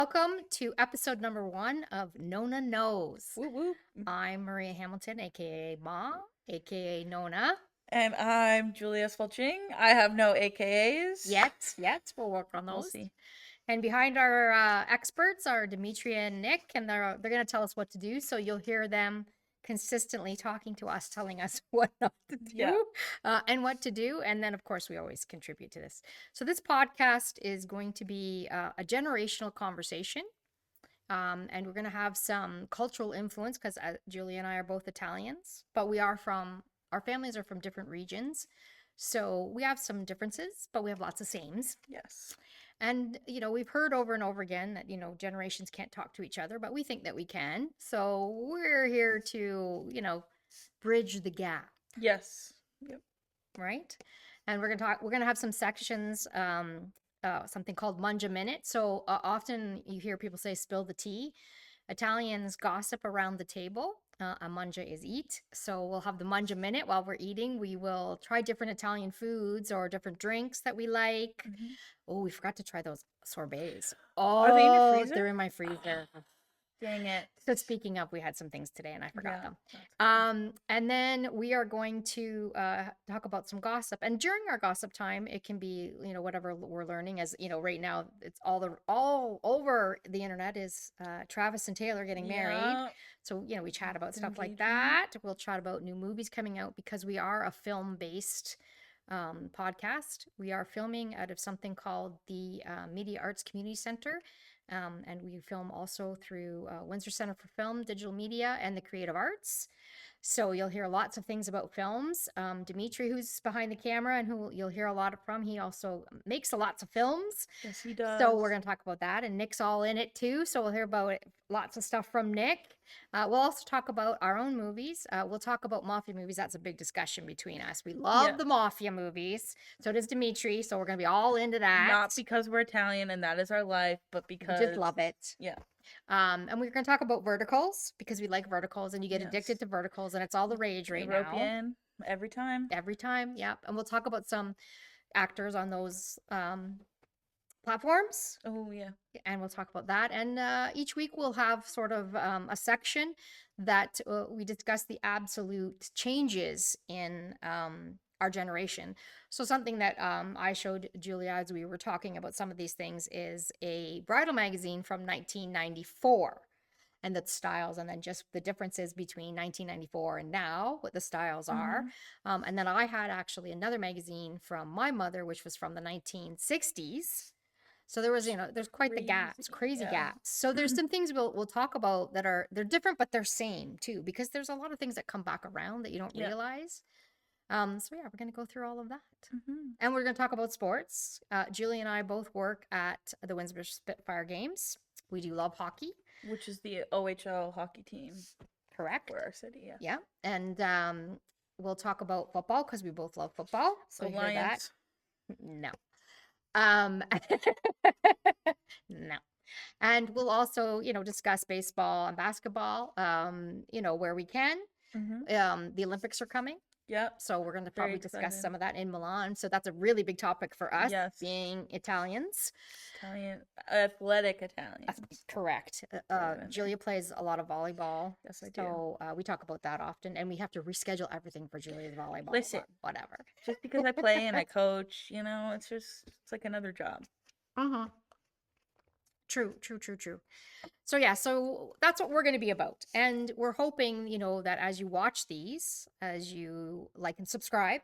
Welcome to episode number 1 of Nona Knows. Woo woo. I'm Maria Hamilton, aka Ma, aka Nona. And I'm Julia Spelching. I have no AKAs. Yet, we'll work on We'll those. see. And behind our experts are Dimitri and Nick, and they're going to tell us what to do. So you'll hear them consistently talking to us, telling us what not to do and what to do. And then, of course, we always contribute to this. So this podcast is going to be a generational conversation. And we're going to have some cultural influence because Julia and I are both Italians, but our families are from different regions. So we have some differences, but we have lots of sames. Yes. And, we've heard over and over again that, generations can't talk to each other, but we think that we can. So we're here to, bridge the gap. Yes. Yep. Right? And we're going to have some sections, something called Munja Minute. So often you hear people say spill the tea. Italians gossip around the table. A munja is eat. So we'll have the Munja Minute while we're eating. We will try different Italian foods or different drinks that we like. Mm-hmm. Oh, we forgot to try those sorbets. Are they in your freezer? They're in my freezer. Dang it. So speaking of, we had some things today and I forgot them. And then we are going to talk about some gossip. And during our gossip time, it can be, whatever we're learning. As right now, it's all over the internet is Travis and Taylor getting married. So, we chat about stuff like that. We'll chat about new movies coming out because we are a film-based podcast. We are filming out of something called the Media Arts Community Center. And we film also through Windsor Center for Film, Digital Media, and the Creative Arts. So you'll hear lots of things about films. Dimitri, who's behind the camera and who you'll hear a lot from, he also makes lots of films. Yes, he does. So we're going to talk about that. And Nick's all in it too. So we'll hear about lots of stuff from Nick. We'll also talk about our own movies. We'll talk about mafia movies. That's a big discussion between us. We love the mafia movies. So does Dimitri. So we're going to be all into that. Not because we're Italian and that is our life, but because we just love it. Yeah. And we're going to talk about verticals because we like verticals and you get addicted to verticals and it's all the rage right European, now. Every time. Yep. And we'll talk about some actors on those platforms. Oh, yeah. And we'll talk about that. And each week we'll have sort of a section that we discuss the absolute changes in our generation. So something that I showed Julia as we were talking about some of these things is a bridal magazine from 1994 and the styles and then just the differences between 1994 and now, what the styles are. And then I had actually another magazine from my mother, which was from the 1960s. So there was, there's quite the gaps, crazy gaps. So there's some things we'll talk about that they're different, but they're same too, because there's a lot of things that come back around that you don't realize. So we're going to go through all of that. And we're going to talk about sports. Julie and I both work at the Windsor Spitfire Games. We do love hockey. Which is the OHL hockey team. Correct. For our city, Yeah. And we'll talk about football because we both love football. So Lions. No. No. And we'll also, discuss baseball and basketball, where we can. The Olympics are coming. Yep. So we're going to probably discuss some of that in Milan. So that's a really big topic for us, being Italians. Athletic Italians. Correct. Julia plays a lot of volleyball. Yes, I do. So we talk about that often, and we have to reschedule everything for Julia's volleyball. Listen, whatever. Just because I play and I coach, it's like another job. True. So so that's what we're going to be about. And we're hoping, that as you watch these, as you like and subscribe,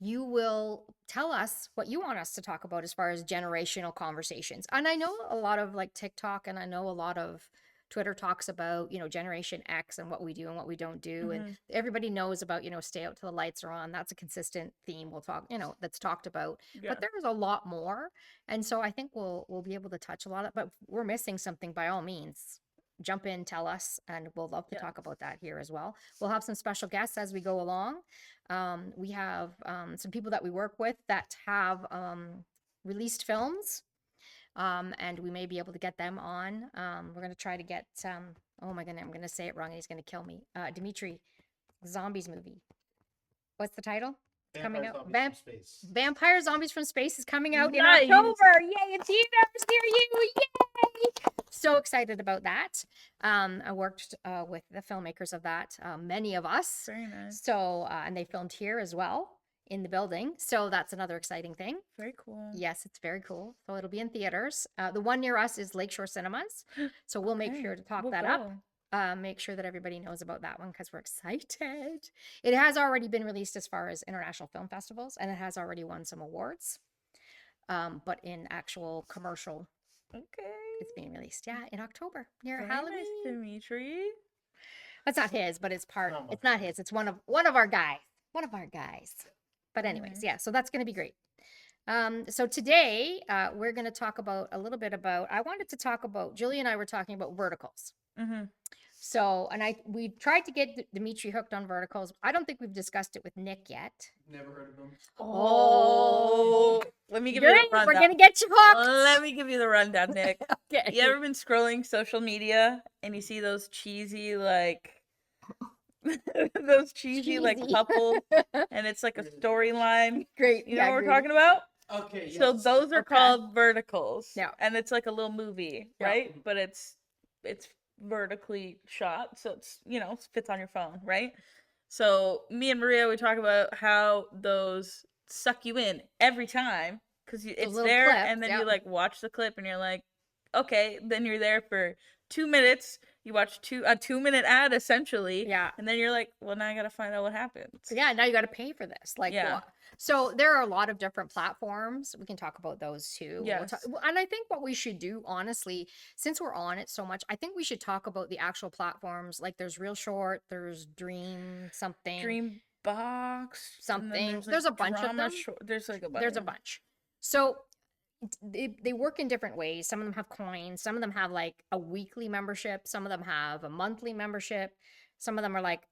you will tell us what you want us to talk about as far as generational conversations. And I know a lot of like TikTok and I know a lot of Twitter talks about, Generation X and what we do and what we don't do. And everybody knows about, stay out till the lights are on. That's a consistent theme we'll talk, that's talked about. Yeah. But there's a lot more. And so I think we'll be able to touch a lot of, but we're missing something, by all means. Jump in, tell us, and we'll love to talk about that here as well. We'll have some special guests as we go along. We have some people that we work with that have released films. And we may be able to get them on. We're going to try to get oh my goodness, I'm going to say it wrong and he's going to kill me. Dimitri, Zombies movie. What's the title? It's coming out. Vampire Zombies from Space is coming out in October. Yay, it's here. It's near you. Yay! So excited about that. I worked with the filmmakers of that, many of us. Very nice. So, and they filmed here as well in the building. So that's another exciting thing. Very cool. Yes, it's very cool. So it'll be in theaters. The one near us is Lakeshore Cinemas. So we'll make Okay, sure to talk we'll that up. Make sure that everybody knows about that one because we're excited. It has already been released as far as international film festivals, and it has already won some awards. But in actual commercial, Okay. it's being released, yeah, in October near Very Halloween. nice, Dimitri. That's not his, but it's part. It's not his. It's one of our guys. One of our guys. But anyways, nice. yeah. So that's going to be great. So today we're going to talk about a little bit about. I wanted to talk about. Julie and I were talking about verticals. Mm-hmm. So, and we tried to get Dimitri hooked on verticals. I don't think we've discussed it with Nick yet. Never heard of them. Oh, let me give you You're the in. We're rundown. going to get you hooked. Let me give you the rundown, Nick. Okay. You ever been scrolling social media and you see those cheesy like those cheesy like Cheesy. couples and it's like a storyline? Great. You know yeah, what we're great. talking about? Okay, yes. So those are Okay. called verticals. Yeah. And it's like a little movie, Yeah. right? But it's vertically shot, so it's, you know, fits on your phone, right? So me and Maria, we talk about how those suck you in every time because it's little there, clips, and then yeah. you like watch the clip, and you're like, okay, then you're there for 2 minutes. You watch a 2 minute ad essentially, Yeah. and then you're like, well, now I gotta find out what happens. Yeah, now you got to pay for this. Like, Yeah. So there are a lot of different platforms. We can talk about those too. Yes. And I think what we should do, honestly, since we're on it so much, I think we should talk about the actual platforms. Like, there's Real Short, there's Dream something, Dream Box, something. There's a bunch of them. There's like a bunch. There's a bunch. So they work in different ways. Some of them have coins. Some of them have like a weekly membership. Some of them have a monthly membership. Some of them are like,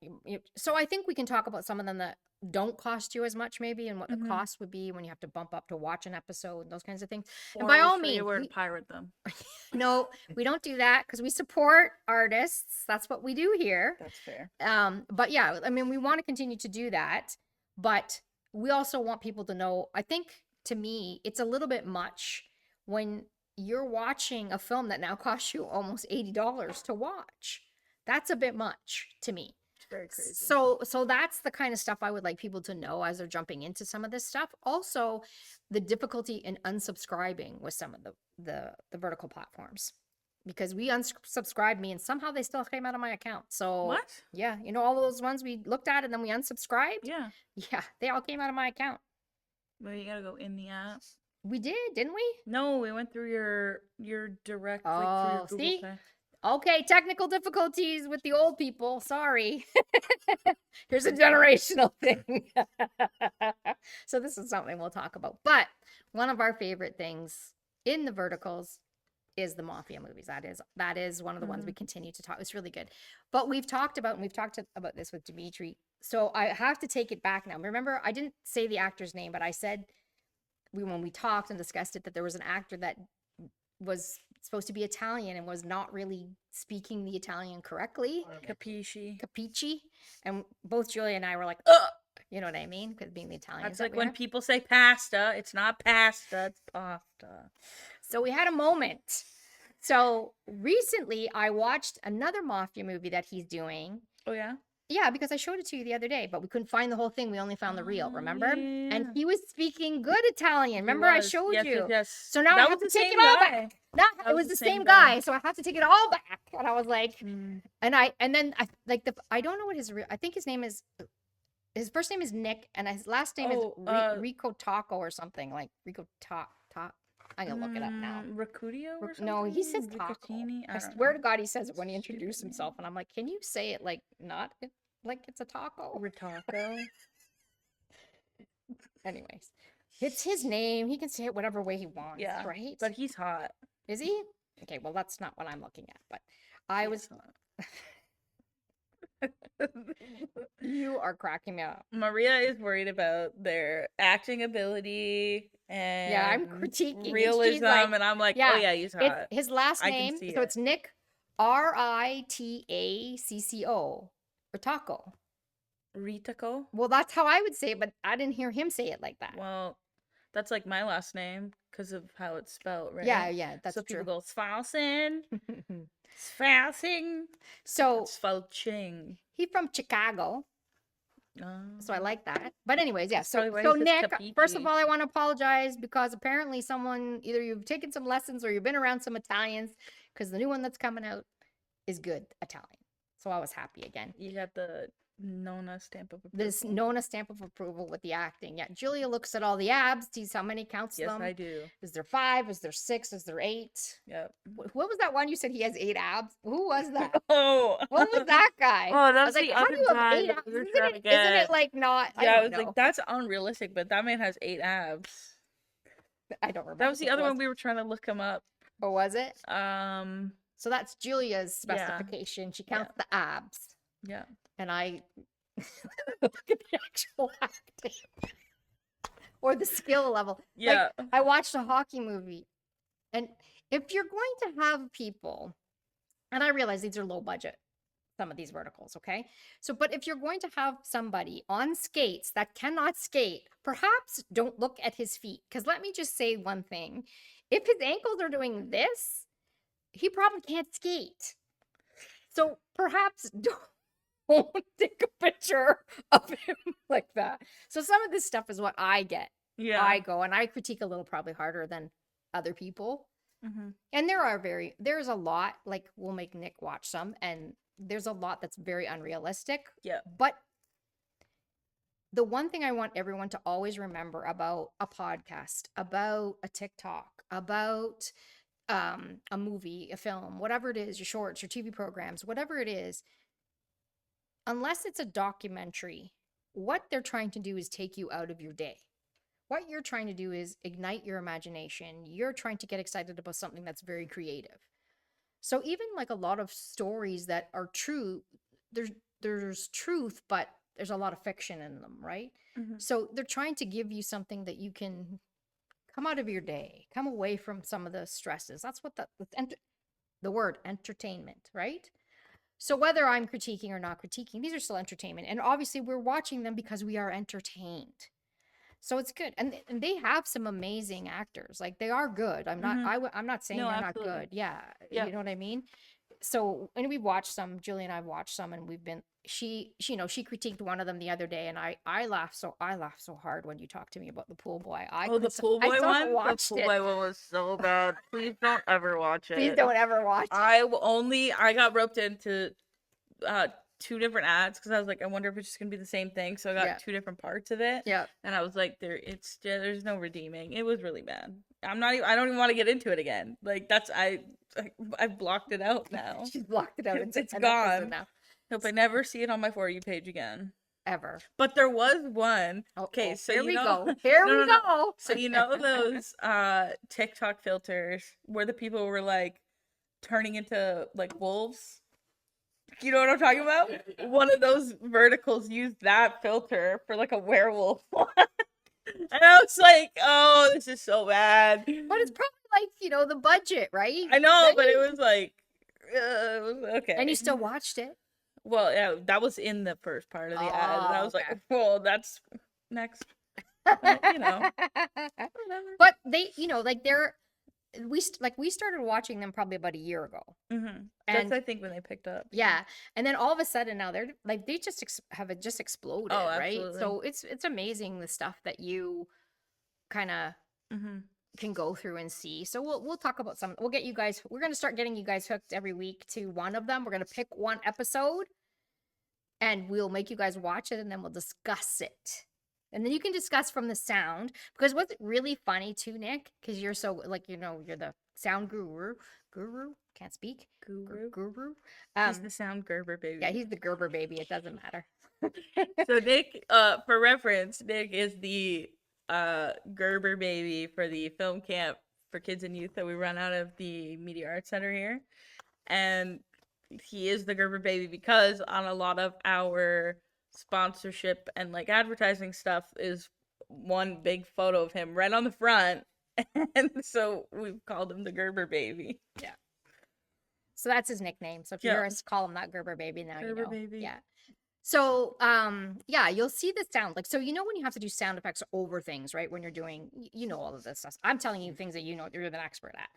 so I think we can talk about some of them that don't cost you as much maybe and what the cost would be when you have to bump up to watch an episode and those kinds of things. Or and by all show you means, where to pirate them. no, we don't do that because we support artists. That's what we do here. That's fair. But yeah, I mean, we want to continue to do that, but we also want people to know, I think to me, it's a little bit much when you're watching a film that now costs you almost $80 to watch. That's a bit much to me. It's very crazy. So that's the kind of stuff I would like people to know as they're jumping into some of this stuff. Also, the difficulty in unsubscribing with some of the vertical platforms. Because we unsubscribed me and somehow they still came out of my account. So What? yeah, you know, all those ones we looked at and then we unsubscribed. Yeah. Yeah, they all came out of my account. Well, you gotta go in the app. We did, didn't we? No, we went through your direct Oh, like through your Google see? Pay. Okay, technical difficulties with the old people. Sorry. Here's a generational thing. So this is something we'll talk about. But one of our favorite things in the verticals is the mafia movies. That is one of the ones we continue to talk. It's really good. But we've talked about this with Dimitri. So I have to take it back now. Remember, I didn't say the actor's name, but I said when we talked and discussed it that there was an actor that was supposed to be Italian and was not really speaking the Italian correctly. Capisci. And both Julia and I were like, ugh! You know what I mean? Because being the Italian. That's like when people say pasta, it's not pasta, it's pasta. So we had a moment. So recently I watched another mafia movie that he's doing. Oh, yeah? Yeah, because I showed it to you the other day, but we couldn't find the whole thing. We only found the reel, remember? Yeah. And he was speaking good Italian. Remember I showed you? Yes. So now I have to take it all back. No, it was the same guy, so I have to take it all back. And I was like, I don't know what I think his first name is Nick, and his last name is Rico Taco or something like Rico Taco. I'm gonna look it up now. Racudio or something? No, he says taco. I swear to God, he says it when he introduced himself, and I'm like, can you say it like not like it's a taco? Ritaco. Anyways, it's his name. He can say it whatever way he wants. Yeah, right. But he's hot. Is he? Okay, well that's not what I'm looking at. But I was. You are cracking me up. Maria is worried about their acting ability and I'm critiquing realism, and I'm like, oh yeah, he's hot. His last name, so it's Nick, Ritacco, Ritaco. Ritaco. Well, that's how I would say it, but I didn't hear him say it like that. Well, That's like my last name because of how it's spelled, Yeah, right? yeah, So that's people true. go Svalsin, Svalsing, So Svalching. he's from Chicago. So I Um, like that. But anyways, yeah. that's So probably why so he says Nick, first of Capici. all, I want to apologize because apparently someone either you've taken some lessons or you've been around some Italians because the new one that's coming out is good Italian. So I was happy again. You got the Nona stamp of This approval. Nona stamp of approval with the acting. Yeah, Julia looks at all the abs, sees how many, counts Yes, them. I do. Is there 5? Is there 6? Is there 8? Yep. What was that one you said he has 8 abs? Who was that? Oh, What was that guy? oh, I that's was like, the how do other you have guy 8 that abs? we were Isn't trying to it get. like not? I Yeah, I don't was like, know. that's unrealistic, but that man has 8 abs. I don't That remember was who the it other was. one we were trying to look him up. Or was it? Um, So that's Julia's yeah, specification. She yeah, counts the abs. yeah, And I look at the actual acting or the skill level. Like, yeah. I watched a hockey movie. And if you're going to have people, and I realize these are low budget, some of these verticals, okay? So, but if you're going to have somebody on skates that cannot skate, perhaps don't look at his feet. Because let me just say one thing, if his ankles are doing this, he probably can't skate. So perhaps don't take a picture of him like that. So some of this stuff is what I get. Yeah. I go and I critique a little probably harder than other people. Mm-hmm. And there's a lot, like we'll make Nick watch some, and there's a lot that's very unrealistic. Yeah. But the one thing I want everyone to always remember about a podcast, about a TikTok, about a movie, a film, whatever it is, your shorts, your TV programs, whatever it is, unless it's a documentary, what they're trying to do is take you out of your day. What you're trying to do is ignite your imagination. You're trying to get excited about something that's very creative. So even like a lot of stories that are true, there's truth, but there's a lot of fiction in them, right? Mm-hmm. So they're trying to give you something that you can come out of your day, come away from some of the stresses. That's what the word entertainment, right? So whether I'm critiquing or not critiquing, these are still entertainment. And obviously we're watching them because we are entertained. So it's good. And they have some amazing actors. Like they are good. Mm-hmm. I'm not saying No, they're not absolutely. good. Yeah. Yeah. You know what I mean? So and we've watched some, Julie and I've watched some, and she critiqued one of them the other day, and I laughed so hard when you talked to me about the pool boy. Oh, the pool I boy still haven't one? The watched pool it. boy one was so bad. Please don't ever watch Please it. don't ever watch it. I got roped into uh two different ads because I was like, I wonder if it's just gonna be the same thing. So I got Yeah. two different parts of it, Yeah. and I was like, there's no redeeming. It was really bad. I don't even want to get into it again. Like I've blocked it out now. She's blocked it out. It's An episode gone. now. Hope I never see it on my For You page again. Ever. But there was one. Okay, Oh, so here you we know, go. Here no, we no, no. go. So you know those TikTok filters where the people were like turning into like wolves? You know what I'm talking about? One of those verticals used that filter for like a werewolf one. And I was like, oh, this is so bad. But it's probably like, the budget, right? I know, Right? but it was like, okay. And you still watched it. Well, yeah, that was in the first part of the ad, and I Oh, was okay. like, well, that's next. Well, whatever. But they, like we started watching them probably about a year ago. Mm-hmm. And That's I think when they picked up. yeah, and then all of a sudden now they're like they just have it just exploded, Oh, right? absolutely. So it's amazing the stuff that you kind of Mm-hmm. can go through and see. So we'll talk about some. We'll get you guys. We're gonna start getting you guys hooked every week to one of them. We're gonna pick one episode, and we'll make you guys watch it, and then we'll discuss it. And then you can discuss from the sound, because what's really funny too, Nick, because you're so like you're the sound guru. Can't speak. Guru. He's the sound Gerber baby. Yeah, he's the Gerber baby. It doesn't matter. So Nick, for reference, Nick is the Gerber baby for the film camp for kids and youth that we run out of the Media Arts Center here. And he is the Gerber baby because on a lot of our sponsorship and like advertising stuff is one big photo of him right on the front. And so we've called him the Gerber baby. Yeah. So that's his nickname. So if you Yeah. hear us call him that Gerber baby, now Gerber you know. baby. Yeah. So, yeah, you'll see the sound. Like, so when you have to do sound effects over things, right? When you're doing, all of this stuff. I'm telling you things that you're an expert at.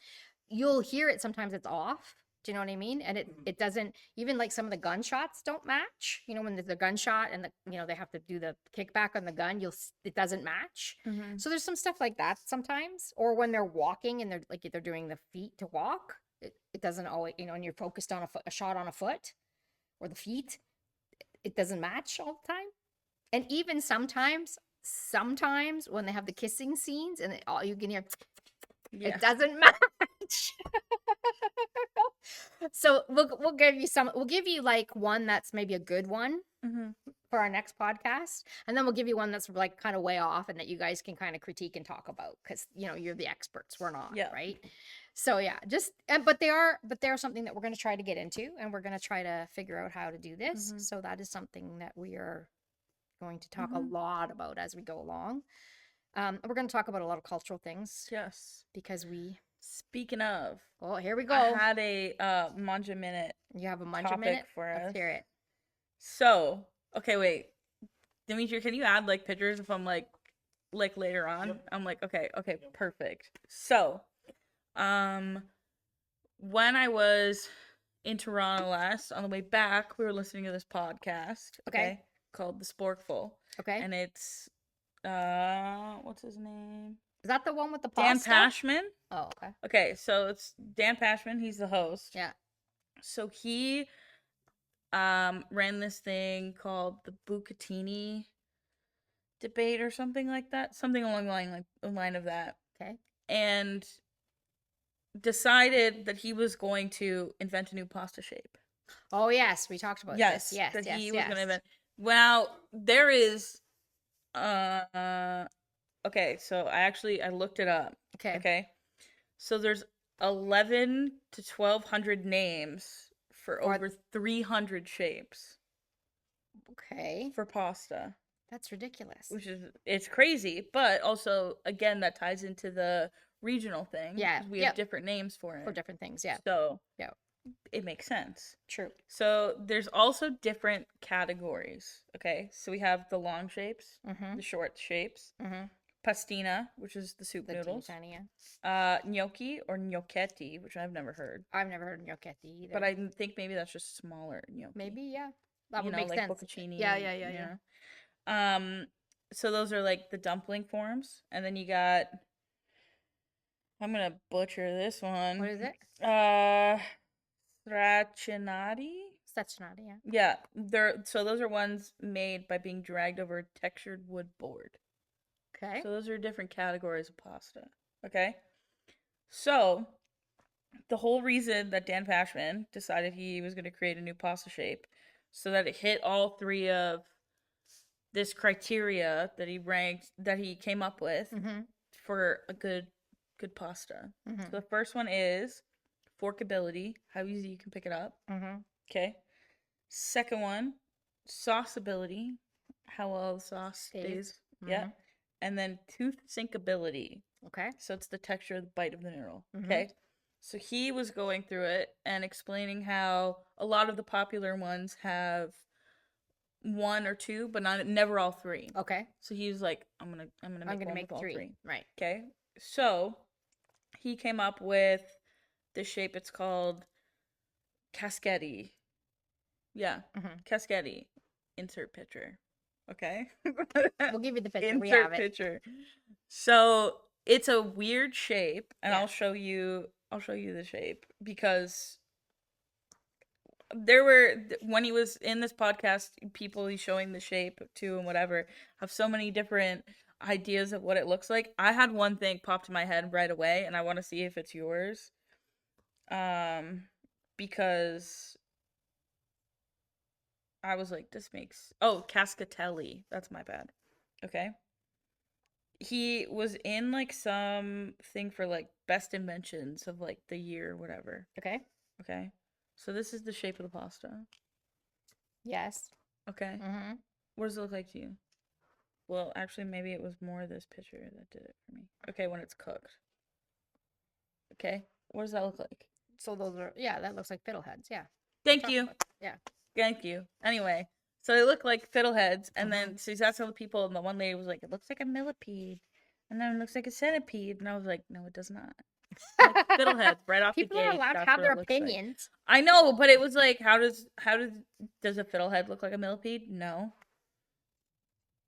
You'll hear it sometimes it's off. Do you know what I mean? And it doesn't even like some of the gunshots don't match. When there's a gunshot and they have to do the kickback on the gun, it doesn't match. Mm-hmm. So there's some stuff like that sometimes. Or when they're walking and they're doing the feet to walk, it doesn't always, and you're focused on a shot on a foot or the feet, it doesn't match all the time. And even sometimes when they have the kissing scenes and all you can hear, Yeah. it doesn't match. So we'll give you we'll give you like one that's maybe a good one Mm-hmm. for our next podcast, and then we'll give you one that's like kind of way off and that you guys can kind of critique and talk about because you're the experts, we're not, Yeah. right? So yeah, but they are something that we're going to try to get into, and we're going to try to figure out how to do this. Mm-hmm. So that is something that we are going to talk a Mm-hmm. lot about as we go along. We're going to talk about a lot of cultural things Yes. because Speaking of, oh, here we I go. had a Manja Minute You have a munch topic minute for let's us. hear it. So, okay, wait. Dimitri, can you add like pictures if I'm like later on? Yep. I'm like, okay, perfect. So, when I was in Toronto last, on the way back, we were listening to this podcast, Okay. called The Sporkful. Okay. And it's what's his name? Is that the one with the Dan pasta? Pashman. Oh, okay. Okay, so it's Dan Pashman, he's the host. Yeah. So he ran this thing called the Bucatini debate or something like that, something along the line of that, Okay. and decided that he was going to invent a new pasta shape. Oh yes, we talked about Yes, this. Yes, that yes, he yes. was going to invent. Well, there is okay, so I looked it up. Okay. Okay. So there's 11 to 1200 names for Or- over 300 shapes Okay. for pasta, That's ridiculous. which it's crazy, but also again that ties into the regional thing. Yeah, 'cause we yep. have different names for it. For different things, yeah. So Yeah. it makes sense. True. So there's also different categories. Okay, so we have the long shapes, Mm-hmm. the short shapes, Mm-hmm. pastina, which is the soup The noodles, tiny, yeah. gnocchi or gnocchetti, which I've never heard, I've never heard of gnocchetti either. but I think maybe that's just smaller gnocchi. maybe, yeah. That You would know, make like sense. bocconcini. Yeah. you know? So those are like the dumpling forms, and then you got. I'm gonna butcher this one. What is it? Stracinati. Staccionati, yeah. Yeah, those are ones made by being dragged over a textured wood board. Okay. So those are different categories of pasta. Okay? So the whole reason that Dan Pashman decided he was going to create a new pasta shape so that it hit all three of this criteria that he came up with Mm-hmm. for a good pasta. Mm-hmm. So the first one is forkability, how easy you can pick it up. Mm-hmm. Okay. Second one, sauceability, how well the sauce stays. Yeah. Mhm. And then tooth sinkability. Okay. So it's the texture of the bite of the noodle. Mhm. Okay. So he was going through it and explaining how a lot of the popular ones have one or two, but never all three. Okay. So he was like, I'm gonna make make all three. three. Right. Okay. So he came up with the shape. It's called cascadi. Yeah, Mm-hmm. cascadi. Insert picture. Okay. We'll give you the picture. We Insert have it. picture. So it's a weird shape, and Yeah. I'll show you the shape because there were when he was in this podcast, people he's showing the shape to and whatever have so many different ideas of what it looks like. I had one thing popped in my head right away, and I want to see if it's yours. Because I was like, this makes Cascatelli. That's my bad. Okay. He was in like some thing for like best inventions of like the year or whatever. Okay. Okay. So this is the shape of the pasta. Yes. Okay. Mm-hmm. What does it look like to you? Well, actually, maybe it was more this picture that did it for me. Okay, when it's cooked. Okay. What does that look like? So those are that looks like fiddleheads. Yeah. Thank you. Yeah. Thank you. Anyway, So they look like fiddleheads, and then so he's asking all the people, and the one lady was like, "It looks like a millipede," and then it looks like a centipede, and I was like, "No, it does not." Like fiddleheads right off the People are gate. allowed to That's have what their it looks like. opinions. I know, but it was like, does a fiddlehead look like a millipede? No,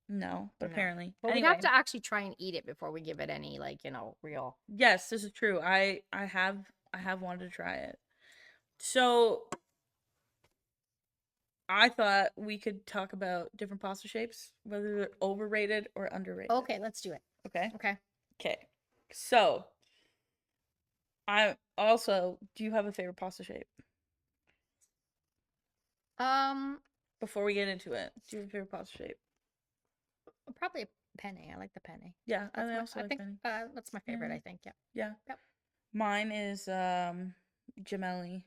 no, but No. apparently, But we'd anyway, have to actually try and eat it before we give it any, like, real. yes, this is true. I have wanted to try it. So I thought we could talk about different pasta shapes, whether they're overrated or underrated. Okay, let's do it. Okay. Okay. Okay. So I also, do you have a favorite pasta shape? Um, Before we get into it, do you have a favorite pasta shape? Probably a penne. I like the penne. Yeah, That's I my, also I like think penny. that's my favorite, Yeah. I think. Yeah. Yeah. Yep. Mine is gemelli.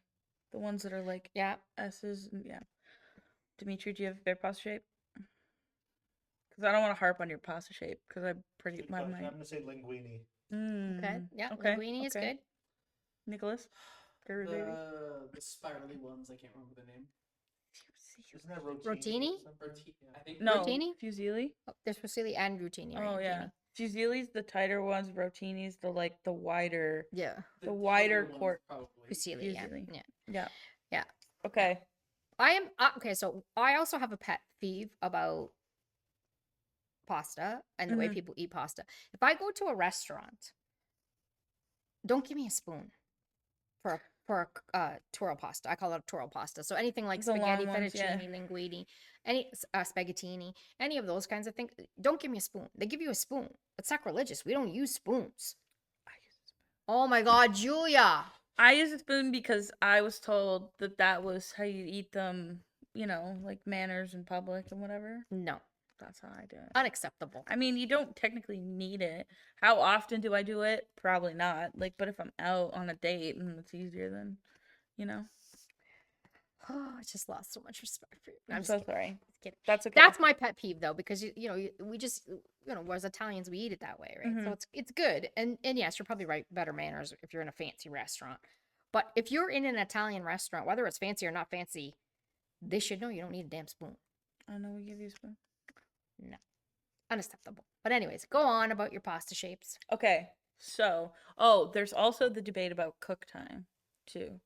The ones that are like Yeah. S's. Yeah. Dimitri, do you have a favorite pasta shape? Because I don't want to harp on your pasta shape because I'm pretty. Good My question. I'm mind. gonna say linguine. Okay. Yeah. Okay. Linguine is Okay. good. Nicholas. Favorite baby. The spirally ones. I can't remember the name. Isn't that rotini? Rotini? or something? I think No. Rotini? Fusilli. Oh, there's fusilli and rotini, right? Oh yeah. Rotini. Fusilli's the tighter ones. Rotini's the wider. Yeah. The wider taller ones, court. probably. Fusilli. Yeah. Fusilli. Yeah. Yeah. Yeah. Okay. I am okay. So I also have a pet peeve about pasta and the way Mhm. people eat pasta. If I go to a restaurant, don't give me a spoon for a twirl pasta. I call it a twirl pasta. So anything like The long spaghetti, ones, yeah. fettuccine, linguine, any spaghettini, any of those kinds of things. Don't give me a spoon. They give you a spoon. It's sacrilegious. We don't use spoons. Oh my God, Julia. I use a spoon because I was told that was how you eat them, like manners in public and whatever. No, That's how I do it. unacceptable. I mean, you don't technically need it. How often do I do it? Probably not. Like, but if I'm out on a date and it's easier, then, you know. Oh, I just lost so much respect for you. I'm just so kidding. sorry. Just kidding. That's okay. That's my pet peeve though, because we just as Italians we eat it that way, right? So Mhm. it's good, and yes, you're probably right. Better manners if you're in a fancy restaurant, but if you're in an Italian restaurant, whether it's fancy or not fancy, they should know you don't need a damn spoon. I know we give you a spoon. No, unacceptable. But anyways, go on about your pasta shapes. Okay, so there's also the debate about cook time too.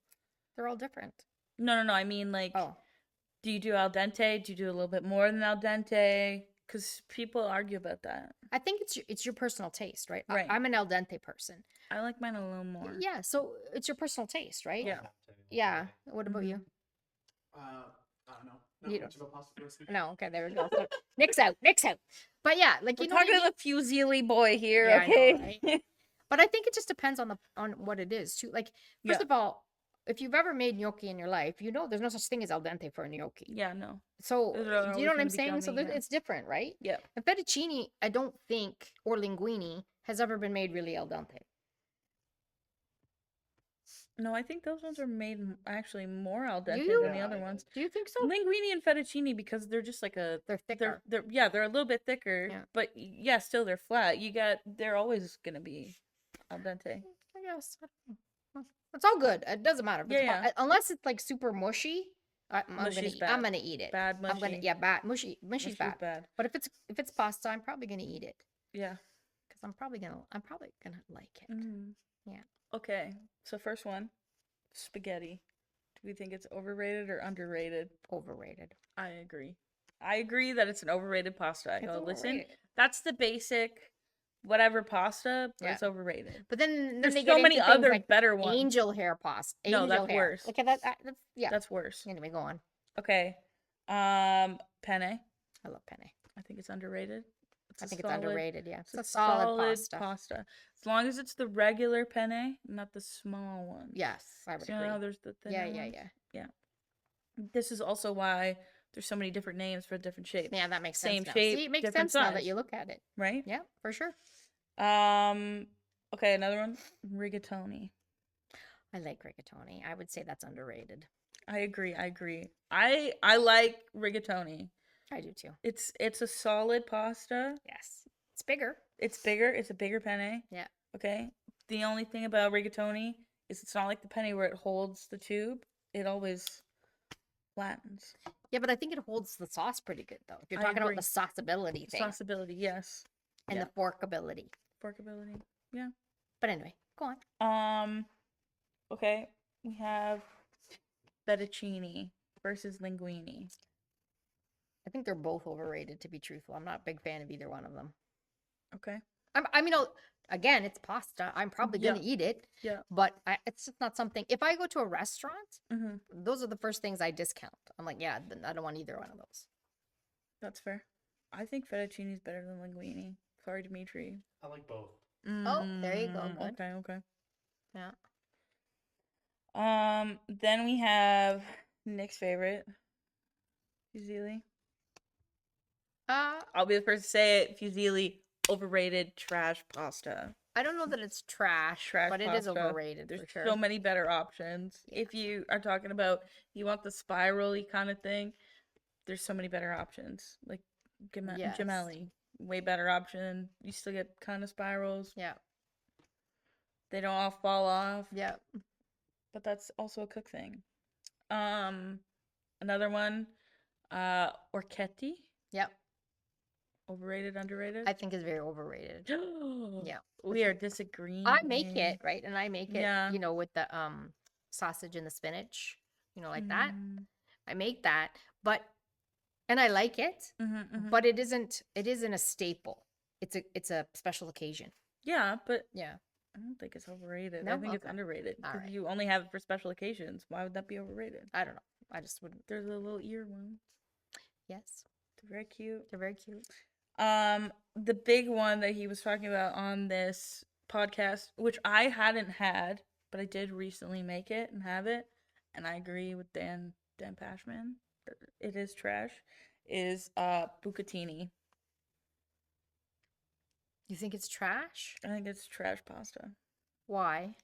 They're all different. No. I mean, like, Oh, do you do al dente? Do you do a little bit more than al dente? Because people argue about that. I think it's your personal taste, right? Right. I'm an al dente person. I like mine a little more. Yeah, so it's your personal taste, right? Yeah. Yeah. What about you? I don't know. Not You much of a pasta person. No, okay, there we go. So, Nick's out. But yeah, like We're you know what talking I mean? to the Fusilli boy here, Yeah, I know, okay? right? But I think it just depends on what it is too. Like first Yeah. of all, if you've ever made gnocchi in your life, you know there's no such thing as al dente for a gnocchi. Yeah, no. So Those are do always you know what gonna I'm be saying? So gummy, yeah. it's different, right? Yeah. And fettuccine, I don't think, or linguine has ever been made really al dente. No, I think those ones are made actually more al dente you? than the Yeah, other I ones. Do you think so? Linguine and fettuccine, because they're just like They're thicker. they're a little bit thicker, Yeah. but yeah, still they're flat. They're always gonna be al dente. I guess. I don't know. Well, it's all good. It doesn't matter. If it's Yeah, yeah. Unless it's like super mushy, Mushy's I'm bad. gonna eat it. Bad I'm gonna mushy. bad mushy's Mushy's bad. bad. But if it's pasta, I'm probably gonna eat it Yeah. because I'm probably gonna like it. Mhm. Yeah. Okay, so first one, spaghetti. Do we think it's overrated or underrated? Overrated. I agree. I agree that it's an overrated pasta. I It's go, listen, overrated. that's the basic whatever pasta, but Yeah. it's overrated. But then There's they so get many into things other like better ones. angel hair pasta. No, Angel that's hair. worse. Okay, that's yeah. That's worse. Anyway, go on. Okay. Penne. I love penne. I think it's underrated. I think it's underrated. Yeah, it's It's a solid pasta. As long as it's the regular penne, not the small one. Yes, I would So, you know, agree. there's the thinner Yeah. ones? Yeah. This is also why there's so many different names for different shapes. Yeah, that makes Same sense. Now. shape, See, it makes different sense now that size. you look at it. Right? Yeah, for sure. Okay, another one. Rigatoni. I like rigatoni. I would say that's underrated. I agree. I like rigatoni. I do too. It's a solid pasta. Yes, it's bigger. It's bigger. It's a bigger penne. Yeah. Okay. The only thing about rigatoni is it's not like the penne where it holds the tube. It always flattens. Yeah, but I think it holds the sauce pretty good though. If you're I talking about agree. the sauceability thing Sauceability, yes. and yeah. the forkability. Forkability. Yeah. But anyway, go on. Okay. We have fettuccine versus linguine. I think they're both overrated, to be truthful. I'm not a big fan of either one of them. Okay. I mean, again, it's pasta. I'm probably Yeah. going to eat it, Yeah. but it's just not something. If I go to a restaurant, Mm-hmm. those are the first things I discount. I'm like, yeah, then I don't want either one of those. That's fair. I think fettuccine is better than linguine. Sorry, Dimitri. I like both. Oh, there you go. Good. Okay, okay. Yeah. Then we have Nick's favorite, fusilli. I'll be the first to say it. Fusilli, overrated, trash pasta. I don't know that it's trash, but it is pasta. overrated There's for sure. so many better options. Yeah. If you are talking about you want the spirally kind of thing, there's so many better options. Like Yes. gemelli, way better option. You still get kind of spirals. Yeah. They don't all fall off. Yeah. But that's also a cook thing. Another one, orchetti. Yep. Overrated, underrated? I think is very overrated. Yeah. We are disagreeing. I make it, right? And I make it, Yeah. with the sausage and the spinach, like that. Mm. I make that, and I like it, but it isn't a staple. It's a special occasion. Yeah, but Yeah. I don't think it's overrated. No? I think it's Okay. underrated. All Because right. you only have it for special occasions. Why would that be overrated? I don't know. I just wouldn't. There's a little ear one. Yes. They're very cute. They're very cute. The big one that he was talking about on this podcast, which I hadn't had, but I did recently make it and have it, and I agree with Dan Pashman. It is trash. Is bucatini. You think it's trash? I think it's trash pasta. Why?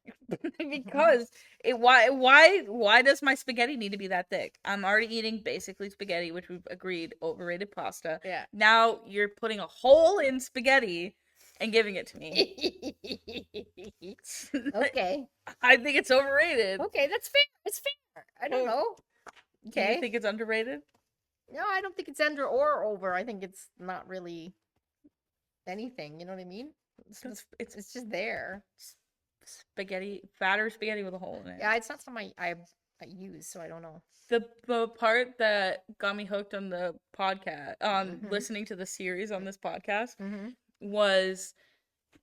Because why does my spaghetti need to be that thick? I'm already eating basically spaghetti, which we've agreed overrated pasta. Yeah. Now you're putting a hole in spaghetti and giving it to me. Okay. I think it's overrated. Okay, that's fair. It's fair. I don't know. Do you Okay. think it's underrated? No, I don't think it's under or over. I think it's not really anything. You know what I mean? It's just there. Spaghetti, fatter spaghetti with a hole in it. Yeah, it's not something I use, so I don't know. The part that got me hooked on the podcast, on Mhm. listening to the series on this podcast, Mm-hmm. was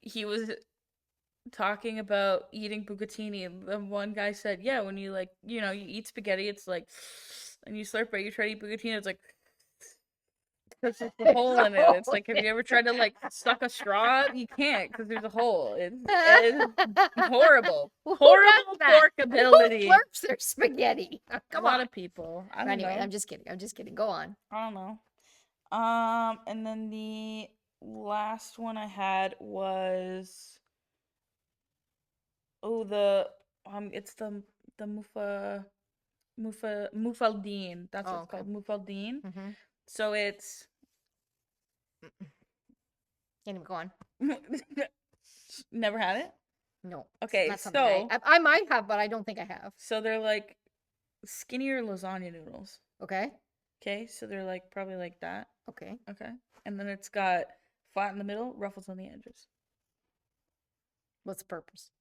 he was talking about eating bucatini, and the one guy said, yeah, when you you eat spaghetti, it's like, and you slurp it, you try to eat bucatini, it's like, there's just a hole in it. It's like, have you ever tried to suck a straw? You can't, because there's a hole. It's horrible. Who Horrible does that? porkability. Who slurps their spaghetti? A Come lot on. of people. I don't Anyway, know. I'm just kidding. Go on. I don't know. And then the last one I had was it's the mufaldine. That's what Oh, it's called, mufaldine. Mm-hmm. So it's Can't even go on. never had it. No. Okay, Not something so I might have, but I don't think I have. so they're like skinnier lasagna noodles. Okay. Okay, so they're probably like that. Okay. Okay, and then it's got flat in the middle, ruffles on the edges. What's the purpose?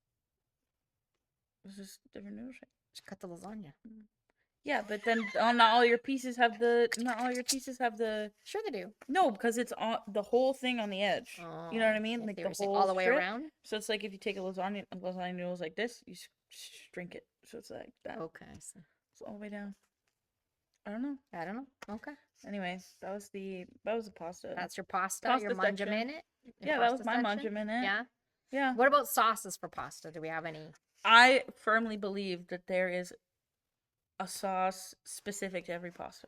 It's just different noodle shape. Just cut the lasagna. Yeah, but then not all your pieces have the. Sure they do. No, because it's on the whole thing on the edge. You know what I mean? Oh, Like they the were saying whole all the way strip. around. So it's like if you take a lasagna noodles like this, you shrink it, so it's like that. Okay. So It's all the way down. I don't know. I don't know. Okay. Anyways, that was the pasta. That's your pasta, Pasta your section. mangia minute. Yeah, that was my mangia minute. Yeah. Yeah. What about sauces for pasta? Do we have any? I firmly believe that there is a sauce specific to every pasta.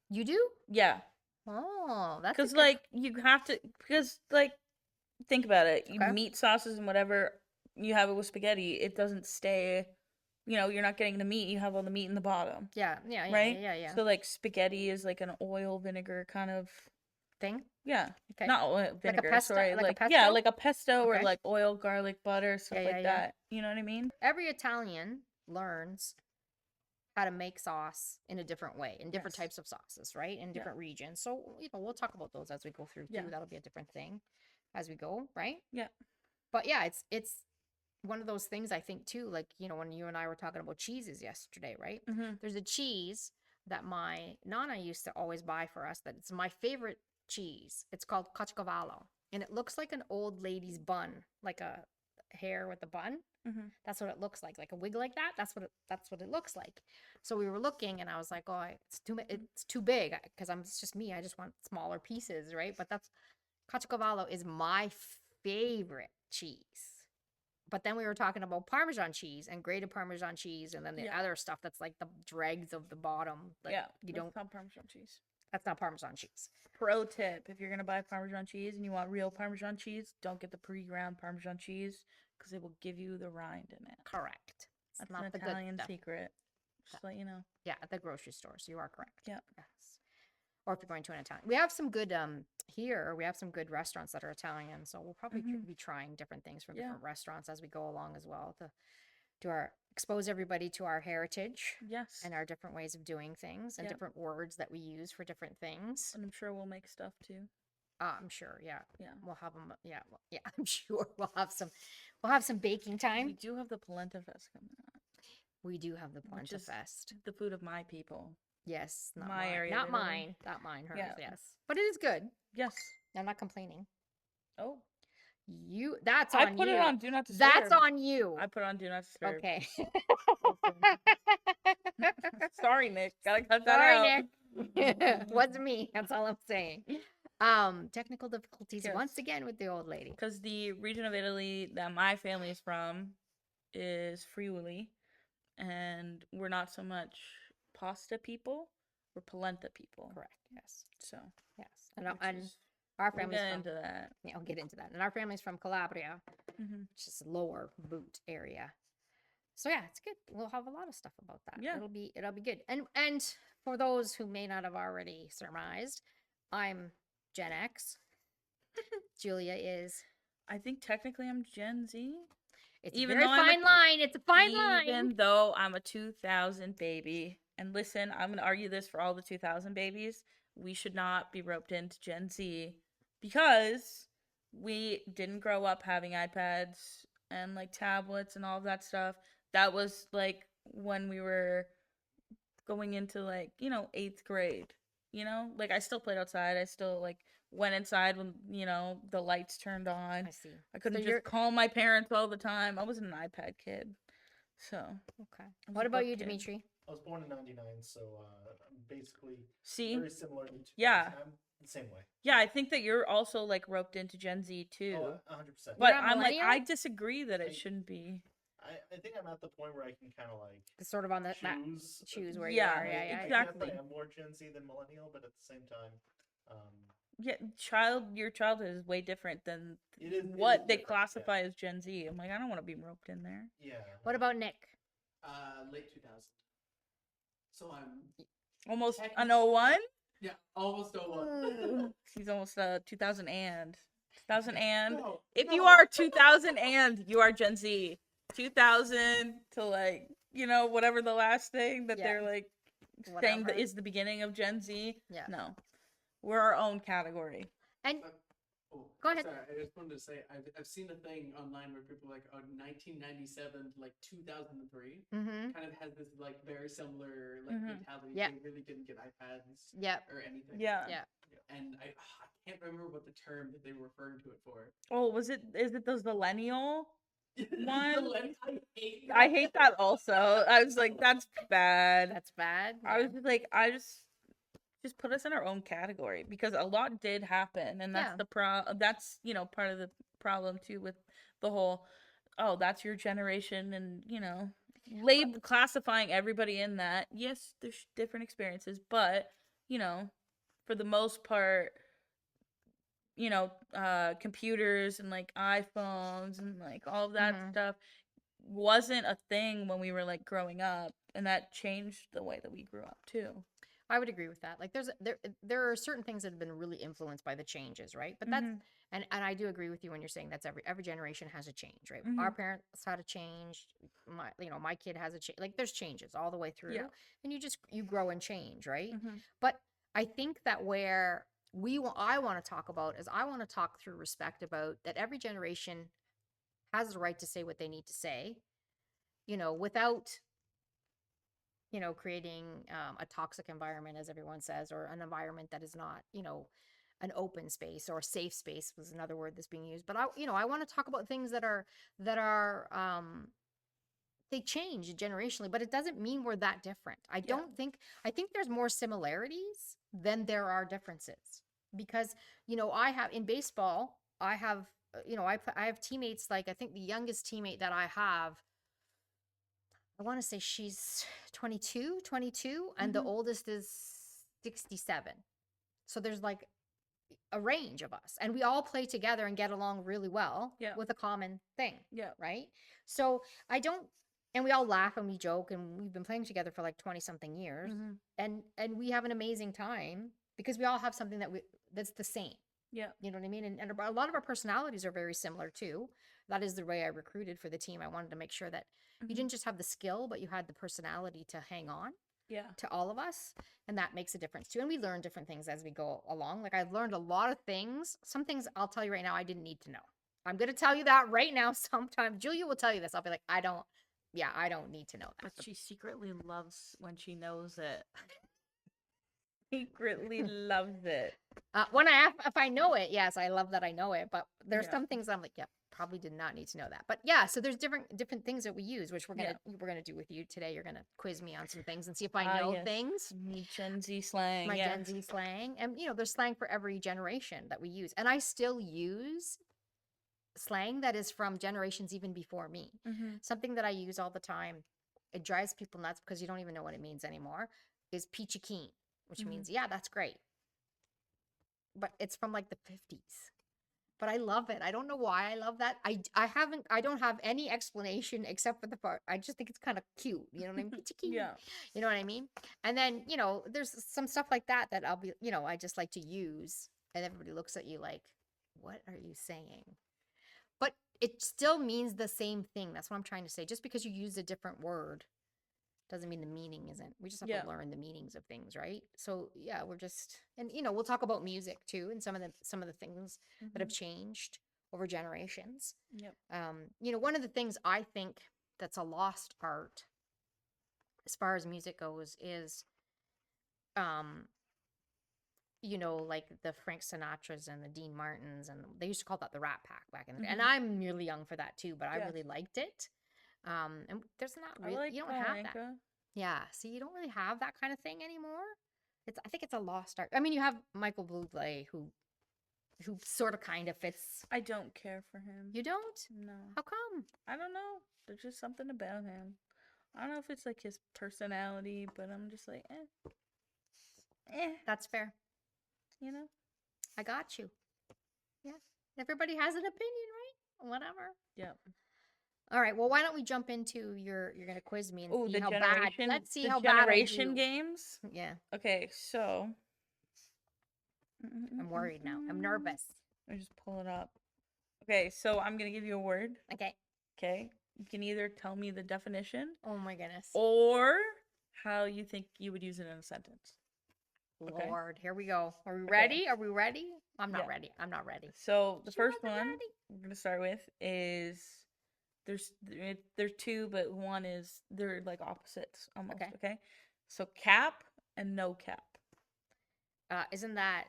You do? Yeah. Oh, that's Because, a good- you have to, think about it. Okay. Meat sauces and whatever, you have it with spaghetti, it doesn't stay, you're not getting the meat, you have all the meat in the bottom. yeah, Right? yeah. So, spaghetti is an oil vinegar kind of, Thing. yeah. Okay. Not oil vinegar, pesto- sorry. like a Yeah, pesto? like a pesto Okay. or oil, garlic, butter, stuff Yeah, like yeah, yeah. that. You know what I mean? Every Italian learns how to make sauce in a different way, in different Yes. types of sauces, right? In different regions. So, we'll talk about those as we go through too. Yeah. That'll be a different thing as we go, right? Yeah. But yeah, it's one of those things I think too, like, when you and I were talking about cheeses yesterday, right? Mm-hmm. There's a cheese that my Nana used to always buy for us that it's my favorite cheese. It's called caciocavallo. And it looks like an old lady's bun, like a hair with a bun. Mm-hmm. That's what it looks like a wig like that. That's what it looks like. So we were looking, and I was like, oh, it's too big because it's just me. I just want smaller pieces, right? But that's caciocavallo is my favorite cheese. But then we were talking about Parmesan cheese and grated Parmesan cheese, and then the Yeah. other stuff that's like the dregs of the bottom. Like, Yeah. you That's don't. not Parmesan cheese. That's not Parmesan cheese. Pro tip: if you're gonna buy Parmesan cheese and you want real Parmesan cheese, don't get the pre-ground Parmesan cheese because it will give you the rind in it. Correct. It's That's not an the good Italian stuff. secret. Just to let you know. Yeah, at the grocery store. So you are correct. Yeah. Yes. Or if you're going to an Italian, we have some good here. We have some good restaurants that are Italian, so we'll probably be trying different things from different restaurants as we go along as well to expose everybody to our heritage Yes. and our different ways of doing things and Yeah. different words that we use for different things. And I'm sure we'll make stuff too. I'm sure, yeah. Yeah. We'll have them. Yeah, yeah. I'm sure we'll have some. We'll have some baking We time. do have the polenta fest coming up. We do have the Which Polenta is Fest. the food of my people. Yes, not my mine. area Not of Italy. mine. Not mine. Hers. Yeah. Yes, but it is good. Yes. I'm not complaining. Oh. That's I on put you. it on Do Not Disturb. That's on you. I put it on Do Not Disturb. Okay. Sorry, Nick. Gotta cut Sorry, that out. Nick. Wasn't me. That's all I'm saying. Technical difficulties Yes. once again with the old lady. Because the region of Italy that my family is from is Friuli, and we're not so much pasta people, we're polenta people. Correct. Yes. So, Yes. which And is- our we'll family's get from. into that. Yeah, I'll get into that. And our family's from Calabria, Mm-hmm. which is lower boot area. So yeah, it's good. We'll have a lot of stuff about that. Yeah. It'll be good. And for those who may not have already surmised, I'm Gen X. Julia is. I think technically I'm Gen Z. It's Even a very though I'm a- fine line. It's a fine Even line. though I'm a 2000 baby. And listen, I'm going to argue this for all the 2000 babies. We should not be roped into Gen Z because we didn't grow up having iPads and like tablets and all of that stuff. That was like when we were going into like, 8th grade. Like I still played outside. I still like went inside when, the lights turned on. I see. I couldn't So you're- just call my parents all the time. I wasn't an iPad kid. So, Okay. I was What a about book you, kid. Dimitri? I was born in '99, so I'm basically See? very similar to you. Yeah. I'm the same way. Yeah, I think that you're also like roped into Gen Z too. Oh, 100%. But You're not I'm like, millennial? I disagree that it I- shouldn't be. I think I'm at the point where I can kind of like It's sort of on that choose. where Yeah, you are. Yeah, I yeah. guess exactly. I am more Gen Z than millennial, but at the same time, Yeah, your childhood is way different than it is what they different, classify as Gen Z. I'm like, I don't want to be roped in there. Yeah. What about Nick? Late 2000. So I'm Almost Heck. an 01? yeah, almost 01. He's almost 2000 and. 2000 and. No, If you no. are 2000 and, you are Gen Z. 2000 to like, whatever the last thing that Yeah. they're like saying that Whatever. is the beginning of Gen Z. Yeah. No. We're our own category. And Oh, Go ahead. Sorry, I just wanted to say I've seen a thing online where people like 1997 to like 2003 mm-hmm. kind of has this like very similar like Mhm. mentality. Yeah. They really didn't get iPads Yep. or anything. Yeah. Yeah. And I can't remember what the term that they were referring to it for. Oh, is it those millennial? One? I hate that. I hate that also. I was like, that's bad. That's bad. I was just like, just put us in our own category because a lot did happen, and that's Yeah. that's part of the problem too with the whole, oh, that's your generation, and classifying everybody in that. Yes, there's different experiences, but for the most part, computers and like iPhones and like all of that Mhm. stuff wasn't a thing when we were like growing up, and that changed the way that we grew up too. I would agree with that. Like there are certain things that have been really influenced by the changes, right? But that's Mhm. and I do agree with you when you're saying that's every generation has a change, right? Our Mhm. parents had a change, my kid has a change. Like there's changes all the way Yeah. through, and you grow and change, right? Mhm. But I think that where I want to talk about is I want to talk through respect about that every generation has the right to say what they need to say, without creating a toxic environment, as everyone says, or an environment that is not, an open space or a safe space was another word that's being used. But I want to talk about things that are they change generationally, but it doesn't mean we're that different. Yeah. I think there's more similarities than there are differences because, I have in baseball, I have, I have teammates, like I think the youngest teammate that I have, I want to say she's 22, and the Mhm. oldest is 67. So there's like a range of us, and we all play together and get along really well Yeah. with a common thing, Yeah. right? So I don't, and we all laugh and we joke, and we've been playing together for like 20 something years, Mhm. and we have an amazing time because we all have something that's the same. Yeah. You know what I mean? And a lot of our personalities are very similar too. That is the way I recruited for the team. I wanted to make sure that you Mhm. didn't just have the skill, but you had the personality to hang on Yeah. to all of us. And that makes a difference too. And we learn different things as we go along. Like I've learned a lot of things. Some things I'll tell you right now I didn't need to know. I'm going to tell you that right now. Sometimes Julia will tell you this. I'll be like, I don't need to know that. But she secretly loves when she knows it. Secretly loves it. If I know it, yes, I love that I know it. But there's Yeah. some things I'm like, yeah, probably did not need to know that. But yeah, so there's different things that we use, which we're gonna do with you today. You're gonna quiz me on some things and see if I know Yes. things. Gen Z slang. My Yeah. Gen Z slang, and there's slang for every generation that we use, and I still use slang that is from generations even before me. Mhm. Something that I use all the time, it drives people nuts because you don't even know what it means anymore, is peachy keen, which Mhm. means, yeah, that's great. But it's from like the 50s. But I love it. I don't know why I love that. I don't have any explanation except for the part. I just think it's kind of cute. You know what I mean? Peachy keen. Yeah. You know what I mean? And then, there's some stuff like that I'll be, I just like to use, and everybody looks at you like, what are you saying? But it still means the same thing. That's what I'm trying to say. Just because you use a different word doesn't mean the meaning isn't. We just have Yeah. to learn the meanings of things, right? So yeah, we're just, and we'll talk about music too, and some of the things that have Mhm. changed over generations. Yep. One of the things I think that's a lost art as far as music goes is, um, like the Frank Sinatras and the Dean Martins, and they used to call that the Rat Pack back in the day. And Mhm. I'm really young for that too, but I Yes. really liked it. And there's not I really, like you don't have that. Palenka. Yeah, see, you don't really have that kind of thing anymore. I think it's a lost art. I mean, you have Michael Bublé, who sort of kind of fits. I don't care for him. You don't? No. How come? I don't know. There's just something about him. I don't know if it's like his personality, but I'm just like, That's fair. you know? I got you. Yeah. Everybody has an opinion, right? Whatever. Yep. All right. Well, why don't we jump into you're gonna quiz me and Oh, see the how bad. generation. Let's see The how bad I generation do. games. Yeah. Okay, so. I'm worried now. I'm nervous. Let me just pull it up. Okay, so I'm gonna give you a word. Okay. Okay, you can either tell me the definition Oh my goodness. or how you think you would use it in a sentence. Okay. Lord, here we go. Are we Okay. ready? Are we ready? I'm not Yeah. ready. I'm not ready. So the She first wasn't one ready. we're gonna start with is there's two, but one is they're like opposites almost. Okay. Okay, so cap and no cap. Isn't that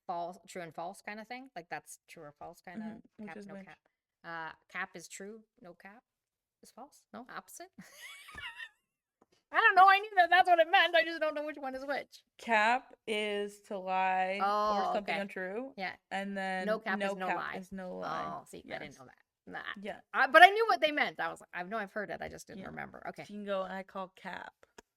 false, true and false kind of thing? Like that's true or false kind of Which cap, is no which? cap. Cap is true, no cap is false. No, opposite. I don't know. I knew that's what it meant. I just don't know which one is which. Cap is to lie or Oh, something okay. untrue. Yeah. And then No cap is no cap lie. is no lie. Oh, see, I didn't Yes. know that. Nah. Yeah. But I knew what they meant. I was like, I know I've heard it. I just didn't Yeah. remember. Okay. So you can go, I call cap.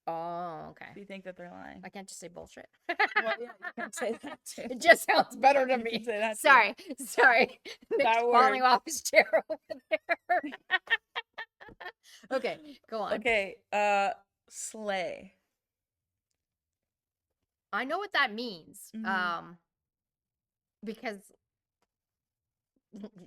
Oh, okay. Do you think that they're lying? I can't just say bullshit. Well, yeah, you can say that too. It just sounds better to You me. can say that too. Sorry. Nick's That falling word. off his chair over there. Okay, go on. Okay, slay. I know what that means. Mhm. Because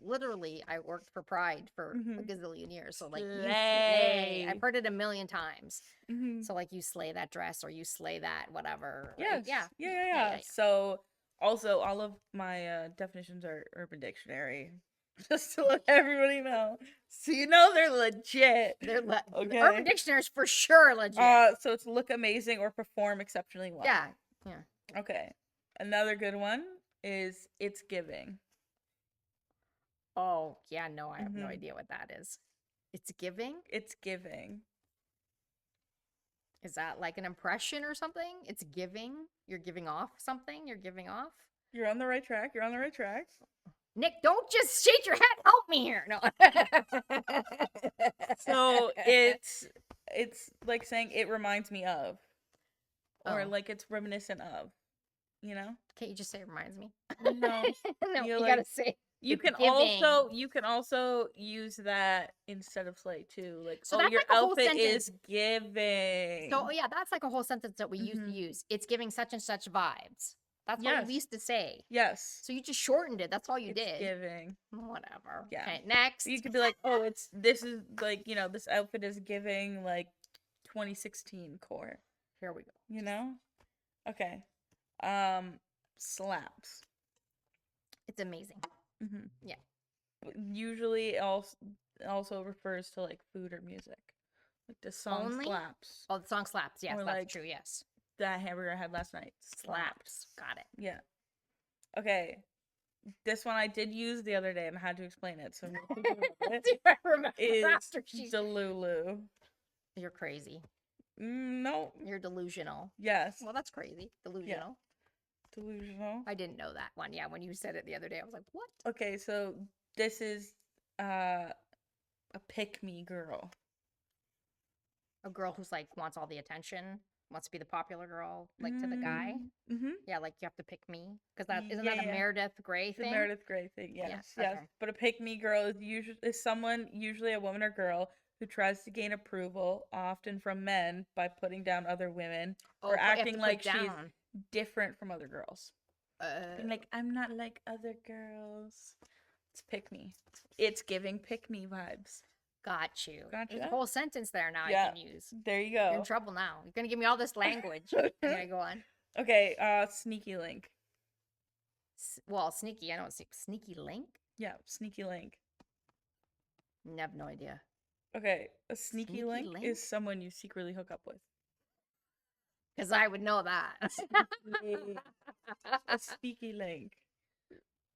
literally I worked for Pride for a Mhm. gazillion years. So like you slay. I've Slay. heard it a million times. Mhm. So like you slay that dress or you slay that whatever. Yes. Yeah. Yeah. So also all of my definitions are Urban Dictionary. Just to let everybody know. So you know they're legit. They're Okay. Urban Dictionary's for sure legit. So it's look amazing or perform exceptionally well. Yeah. Yeah. Okay. Another good one is it's giving. Oh, yeah, no, I have no Mhm. idea what that is. It's giving? It's giving. Is that like an impression or something? It's giving? You're giving off something? You're giving off? You're on the right track. You're on the right track. Nick, don't just shake your head. Help me here. No. So it's like saying it reminds me of, or Oh. like it's reminiscent of, you know. Can't you just say it reminds me? No, No, you you like gotta say you it's can giving. also use that instead of slay too. Like, So oh, that's your like a whole outfit sentence. is giving. So yeah, that's like a whole sentence that we used to Mhm. use. It's giving such and such vibes. That's what Yes. we used to say. Yes. So you just shortened it. That's all you It's did. giving. Whatever. Yeah. Okay, next. You could be like, oh, this is like, this outfit is giving like 2016 core, Here we go. you know? Okay. Slaps. It's amazing. Mm-hmm. Yeah. Usually it also refers to like food or music. Like the song Only? slaps. Oh, the song slaps. Yes, Or, that's like, true. Yes. That hamburger I had last night. Slaps. Got it. Yeah. Okay. This one I did use the other day and I had to explain it. So I'm gonna think about Do it. I remember Is after she... Delulu. You're crazy. No. You're delusional. Yes. Well, that's crazy. Delusional. Delusional. I didn't know that one. Yeah, when you said it the other day, I was like, what? Okay, so this is a pick me girl. A girl who's like wants all the attention, wants to be the popular girl, like to the guy. Mm-hmm. Yeah, like you have to pick me because that isn't Yeah, that a yeah. Meredith Grey The thing? Meredith Grey thing, yes, Yeah, yes. okay. But a pick me girl is someone, usually a woman or girl, who tries to gain approval, often from men, by putting down other women Oh, or you have to acting put like she's down. different from other girls. Being Uh, like, I'm not like other girls. It's pick me. It's giving pick me vibes. got you. There's a Gotcha. whole sentence there now I Yeah. can use. There you You're in go. trouble now. You're gonna give me all this language. Okay, go on. Okay, sneaky link. Well, sneaky. I don't see sneaky link. Yeah, sneaky link. I have no idea. Okay, a sneaky Sneaky link link? is someone you secretly hook up with. Because I would know that. A sneaky link.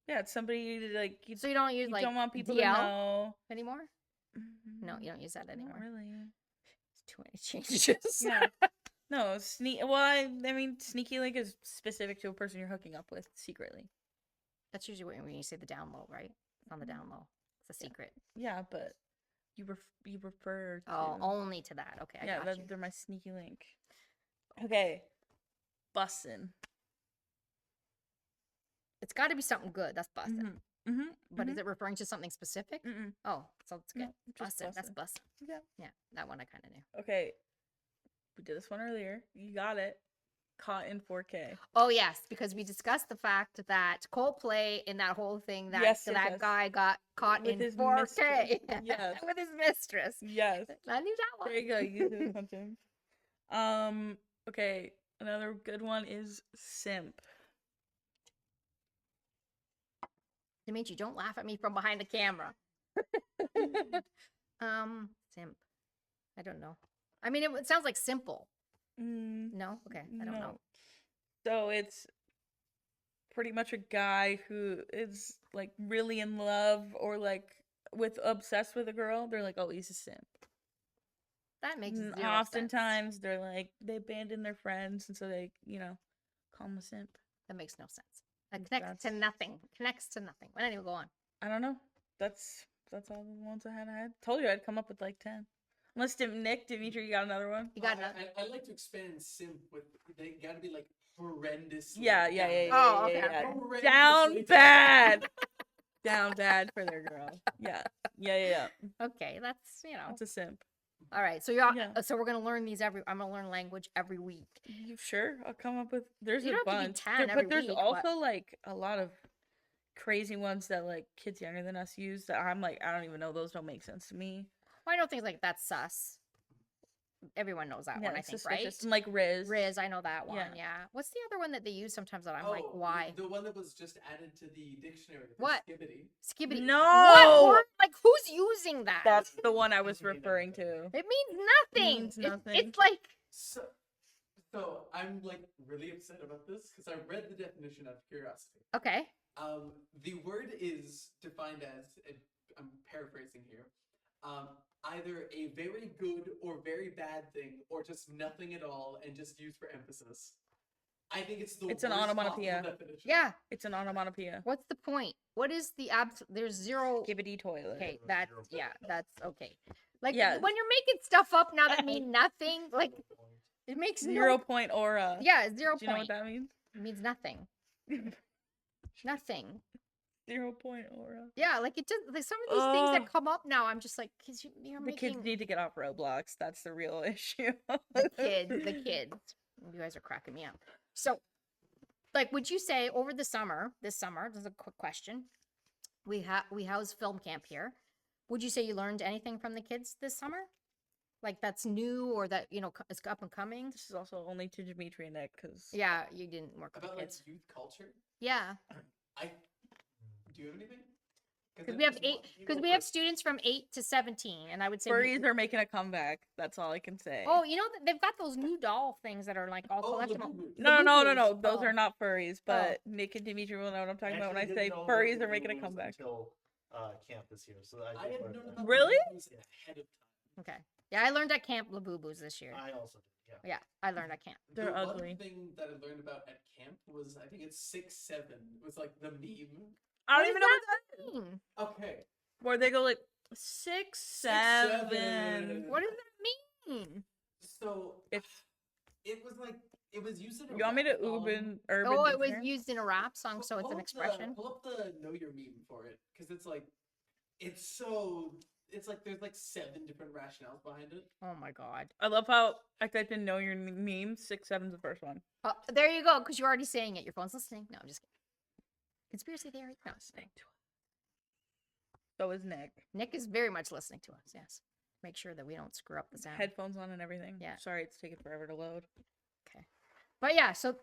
Yeah, it's somebody you like. So you don't use You like don't want people DL to know anymore? No, you don't use that anymore. Not really. It's too many changes. Yeah. No, Well, I mean, sneaky link is specific to a person you're hooking up with secretly. That's usually when you say the down low, right? It's on the down low. It's a secret. Yeah, but you refer to. Oh, only to that. Okay, I yeah, got you. they're my sneaky link. Okay, bussin'. It's got to be something good. That's bussin'. Mm-hmm. But is it referring to something specific? Mm-mm. Oh, so it's good. No, just Bussin'. That's bussin'. bussin'. Yeah. Yeah, that one I kind of knew. Okay, we did this one earlier. You got it. Caught in 4K. Oh yes, because we discussed the fact that Coldplay in that whole thing that Yes, that yes. guy got caught With in his 4K. mistress. Yes. With his mistress. Yes. I knew that one. There you go. You did a bunch of. Okay. Another good one is simp. Dimitri, don't laugh at me from behind the camera. Simp. I don't know. I mean, it sounds like simple. No? Okay, I don't know. So it's pretty much a guy who is like really in love or like obsessed with a girl. They're like, oh, he's a simp. That makes zero Oftentimes sense. they're like they abandon their friends, and so they call him a simp. That makes no sense. That connects to nothing. Connects to nothing. But anyway, go on. I don't know. That's all the ones I had. Told you I'd come up with like 10. Unless Dimitri, you got another one? You got another? I like to expand simp with, they gotta be like horrendous. Yeah. Oh, okay. Horrendously Down talented. bad. Down bad for their girl. Yeah. Okay, that's, That's a simp. All right. So Yeah. so we're gonna learn these I'm gonna learn language every week. You sure? I'll come up with. There's You a don't have to do bunch, 10 every but there's week, but also like a lot of crazy ones that like kids younger than us use that I'm like, I don't even know. Those don't make sense to me. well, I know things like that's sus. Everyone knows that Yeah, one, I it's think, right? suspicious. And like Riz. Riz, I know that one. Yeah. Yeah. What's the other one that they use sometimes that I'm like, Oh, why? the one that was just added to the dictionary. The What? Skibbity. Skibbity. No! What word? Like, who's using that? That's the one I was referring to. It means nothing. Means nothing. It's like, So I'm like really upset about this because I read the definition out of curiosity. okay. The word is defined as, I'm paraphrasing here, either a very good or very bad thing, or just nothing at all, and just used for emphasis. I think it's It's an worst possible onomatopoeia. definition. Yeah. It's an onomatopoeia. What's the point? What is the there's zero. Skibbity toilet. Okay, that's that's okay. Like Yeah. when you're making stuff up now that mean nothing, like it makes 0 no. point aura. Yeah, 0 Do you know what point. that means? It means nothing. Nothing. 0 point aura. Yeah, like it just like some of these things Ugh. that come up now, I'm just like, cause you're The making kids need to get off Roblox. That's the real issue. the kids. You guys are cracking me up. So, like, would you say over this summer, this is a quick question. We house film camp here. Would you say you learned anything from the kids this summer? Like that's new or that, is up and coming? This is also only to Dimitri and Nick because Yeah, you didn't work with About the like kids. youth culture. Yeah, Do you have anything? because we have students from 8 to 17, and I would say furries are making a comeback. That's all I can say. Oh, they've got those new doll things that are like all collectible. Labubu. No. Labubu's. Those Oh. are not furries, but Nick and Dimitri will know what I'm talking about when I say furries are making a comeback. Until camp this year, so I did had learn known that. about Really? Labubus ahead of time. Okay. Yeah, I learned at camp Labubus this year. I also did. Yeah. Yeah, I learned at camp. They're The ugly. one thing that I learned about at camp was, I think it's 6-7. It was like the meme. I don't What even does know what that that mean? Okay. where they go like 6, 7. 7. What does that mean? So It's it was like it was used in a you want me to rap song. urban Oh, it was dictionary? used in a rap song, so it's Pull an up expression. Pull up the know your meme for it, because it's like it's like there's like 7 different rationales behind it. Oh my god. I love how I typed in know your meme. 6, 7's the first one. Oh, there you go, because you're already saying it. Your phone's listening. No, I'm just kidding. Conspiracy theory. No. Listening to it. So is Nick. Nick is very much listening to us. Yes. Make sure that we don't screw up the sound. Headphones on and everything. Yeah. Sorry, it's taking forever to load. Okay. But yeah, so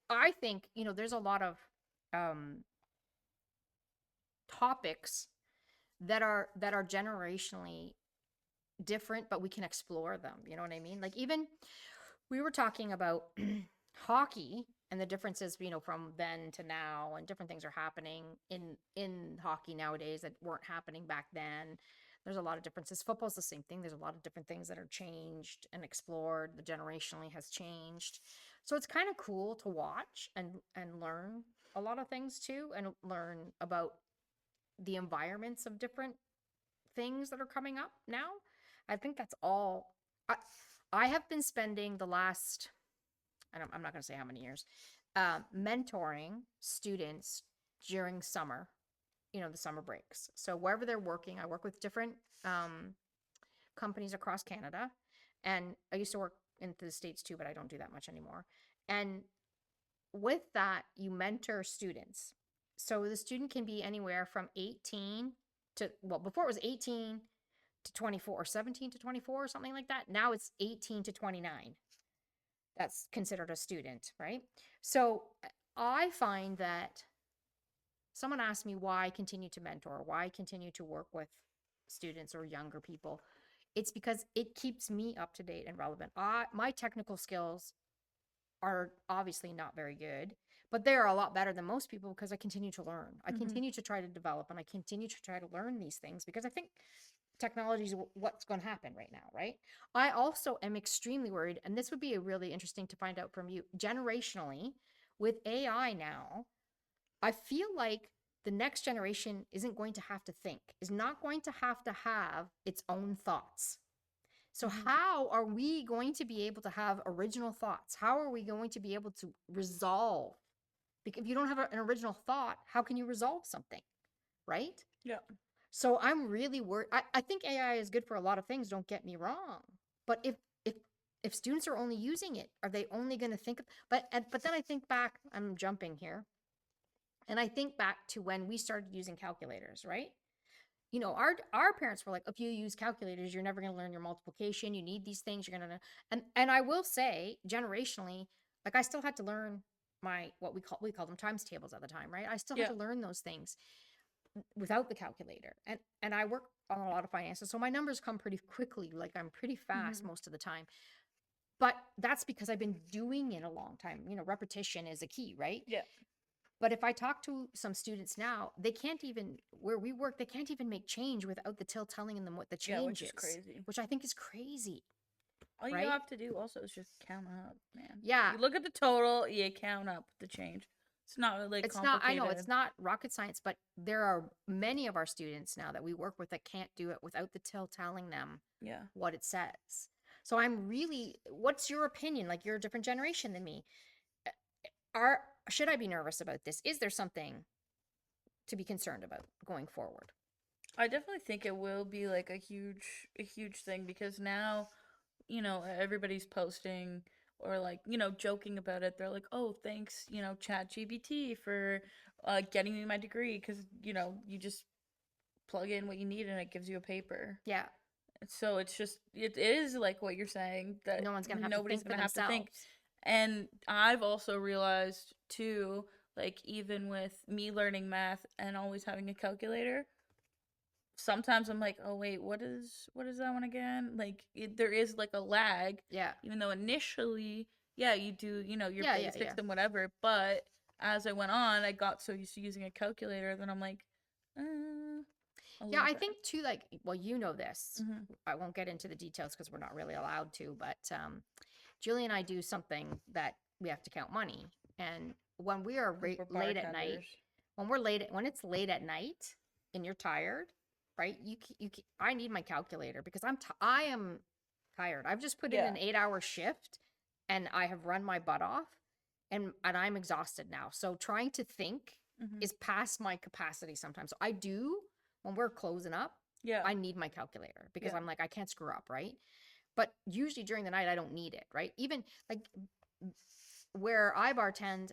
I think, there's a lot of topics that are generationally different, but we can explore them. You know what I mean? Like even we were talking about hockey and the differences, from then to now, and different things are happening in hockey nowadays that weren't happening back then. There's a lot of differences. Football's the same thing. There's a lot of different things that are changed and explored. The generationally has changed. So it's kind of cool to watch and learn a lot of things too, and learn about the environments of different things that are coming up now. I think that's all. I have been spending the last, I'm not going to say how many years, mentoring students during summer, the summer breaks. So wherever they're working, I work with different companies across Canada. And I used to work in the States too, but I don't do that much anymore. And with that, you mentor students. So the student can be anywhere from 18 to, well, before it was 18 to 24, or 17 to 24, or something like that. Now it's 18 to 29. That's considered a student, right? So I find that someone asked me why I continue to mentor, why I continue to work with students or younger people. It's because it keeps me up to date and relevant. My technical skills are obviously not very good, but they are a lot better than most people because I continue to learn. I continue to try to develop, and I continue to try to learn these things because I think technology is what's going to happen right now, right? I also am extremely worried, and this would be a really interesting to find out from you, generationally, with AI now, I feel like the next generation isn't going to have to think, is not going to have its own thoughts. So how are we going to be able to have original thoughts? How are we going to be able to resolve? Because if you don't have an original thought, how can you resolve something, right? Yeah. So I'm really worried. I think AI is good for a lot of things, don't get me wrong. But if if students are only using it, are they only going to think of, but then I think back, I'm jumping here, and I think back to when we started using calculators, right? You know, our parents were like, if you use calculators, you're never going to learn your multiplication. You need these things. You're gonna, and I will say, generationally, like I still had to learn my what we call them times tables at the time, right? I still had Yeah. to learn those things without the calculator, and I work on a lot of finances, so my numbers come pretty quickly. Like I'm pretty fast Mhm. most of the time, but that's because I've been doing it a long time. You know, repetition is a key, right? Yeah. But if I talk to some students now, they can't even, where we work, they can't even make change without the till telling them what the Yeah, change which is is, crazy. which I think is crazy, All you right? have to do also is just count up, man. Yeah, You look at the total, you count up the change. It's not really it's not, I know it's complicated. not rocket science, but there are many of our students now that we work with that can't do it without the till telling them Yeah. what it says. So I'm really, what's your opinion? Like you're a different generation than me. Are should I be nervous about this? Is there something to be concerned about going forward? I definitely think it will be like a huge thing because now, everybody's posting or like, joking about it. They're like, "Oh, thanks, Chat GBT for getting me my degree because, you just plug in what you need and it gives you a paper." Yeah, So it's just it is like what you're saying that no one's gonna have to nobody's think for gonna have to think. themselves. And I've also realized too, like even with me learning math and always having a calculator, sometimes I'm like, oh wait, what is that one again? Like there is like a lag, Yeah, even though initially, yeah, you do, your yeah, yeah, basics yeah. and whatever. But as I went on, I got so used to using a calculator, then I'm like, a Yeah, little I bit. think too, like, well, you know this. Hmm. I won't get into the details because we're not really allowed to, but Julie and I do something that we have to count money. And when we are Because we're late at night, bartenders. when it's late at night and you're tired, right? I need my calculator because I am tired. I've just put in Yeah. an 8-hour shift and I have run my butt off and I'm exhausted now. So trying to think Hmm. is past my capacity sometimes. So I do when we're closing up, Yeah. I need my calculator because Yeah. I'm like, I can't screw up, right? But usually during the night, I don't need it, right? Even like where I bartend,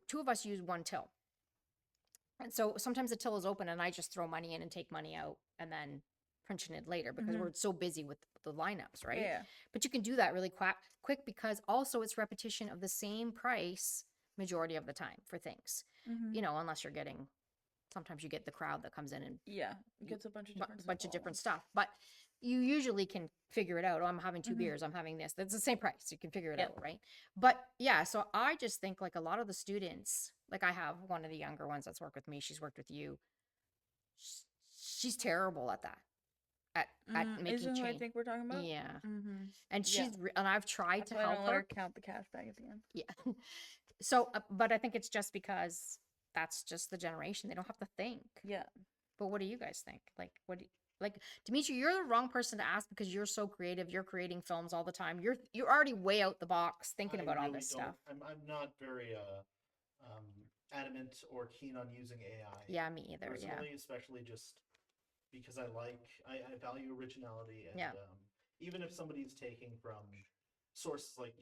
two of us use one till. And so sometimes the till is open and I just throw money in and take money out and then punch it in later because Hmm. we're so busy with the lineups, right? Yeah. But you can do that really quick because also it's repetition of the same price majority of the time for things, Hmm. you know, unless you're getting, sometimes you get the crowd that comes in and Yeah. It gets a bunch of different stuff bunch of all at different once. stuff. But you usually can figure it out. Oh, I'm having two Hmm. beers. I'm having this. That's the same price. You can figure it Yeah. out, right? But yeah, so I just think like a lot of the students, like I have one of the younger ones that's worked with me. She's worked with you. sh- She's terrible at that. At making Isn't who I change. think we're talking about? Yeah. Hmm. And Yeah. and I've tried That's to why I help don't let her her. count the cash back at the end. Yeah. So, but I think it's just because that's just the generation. They don't have to think. Yeah. But what do you guys think? Like, what do you, like, Dimitri, you're the wrong person to ask because you're so creative. You're creating films all the time. You're already way out the box thinking I about all really this don't. stuff. I'm not very um, adamant or keen on using AI Yeah, me either. Yeah. personally, especially just because I value originality, and Yeah. even if somebody's taking from sources like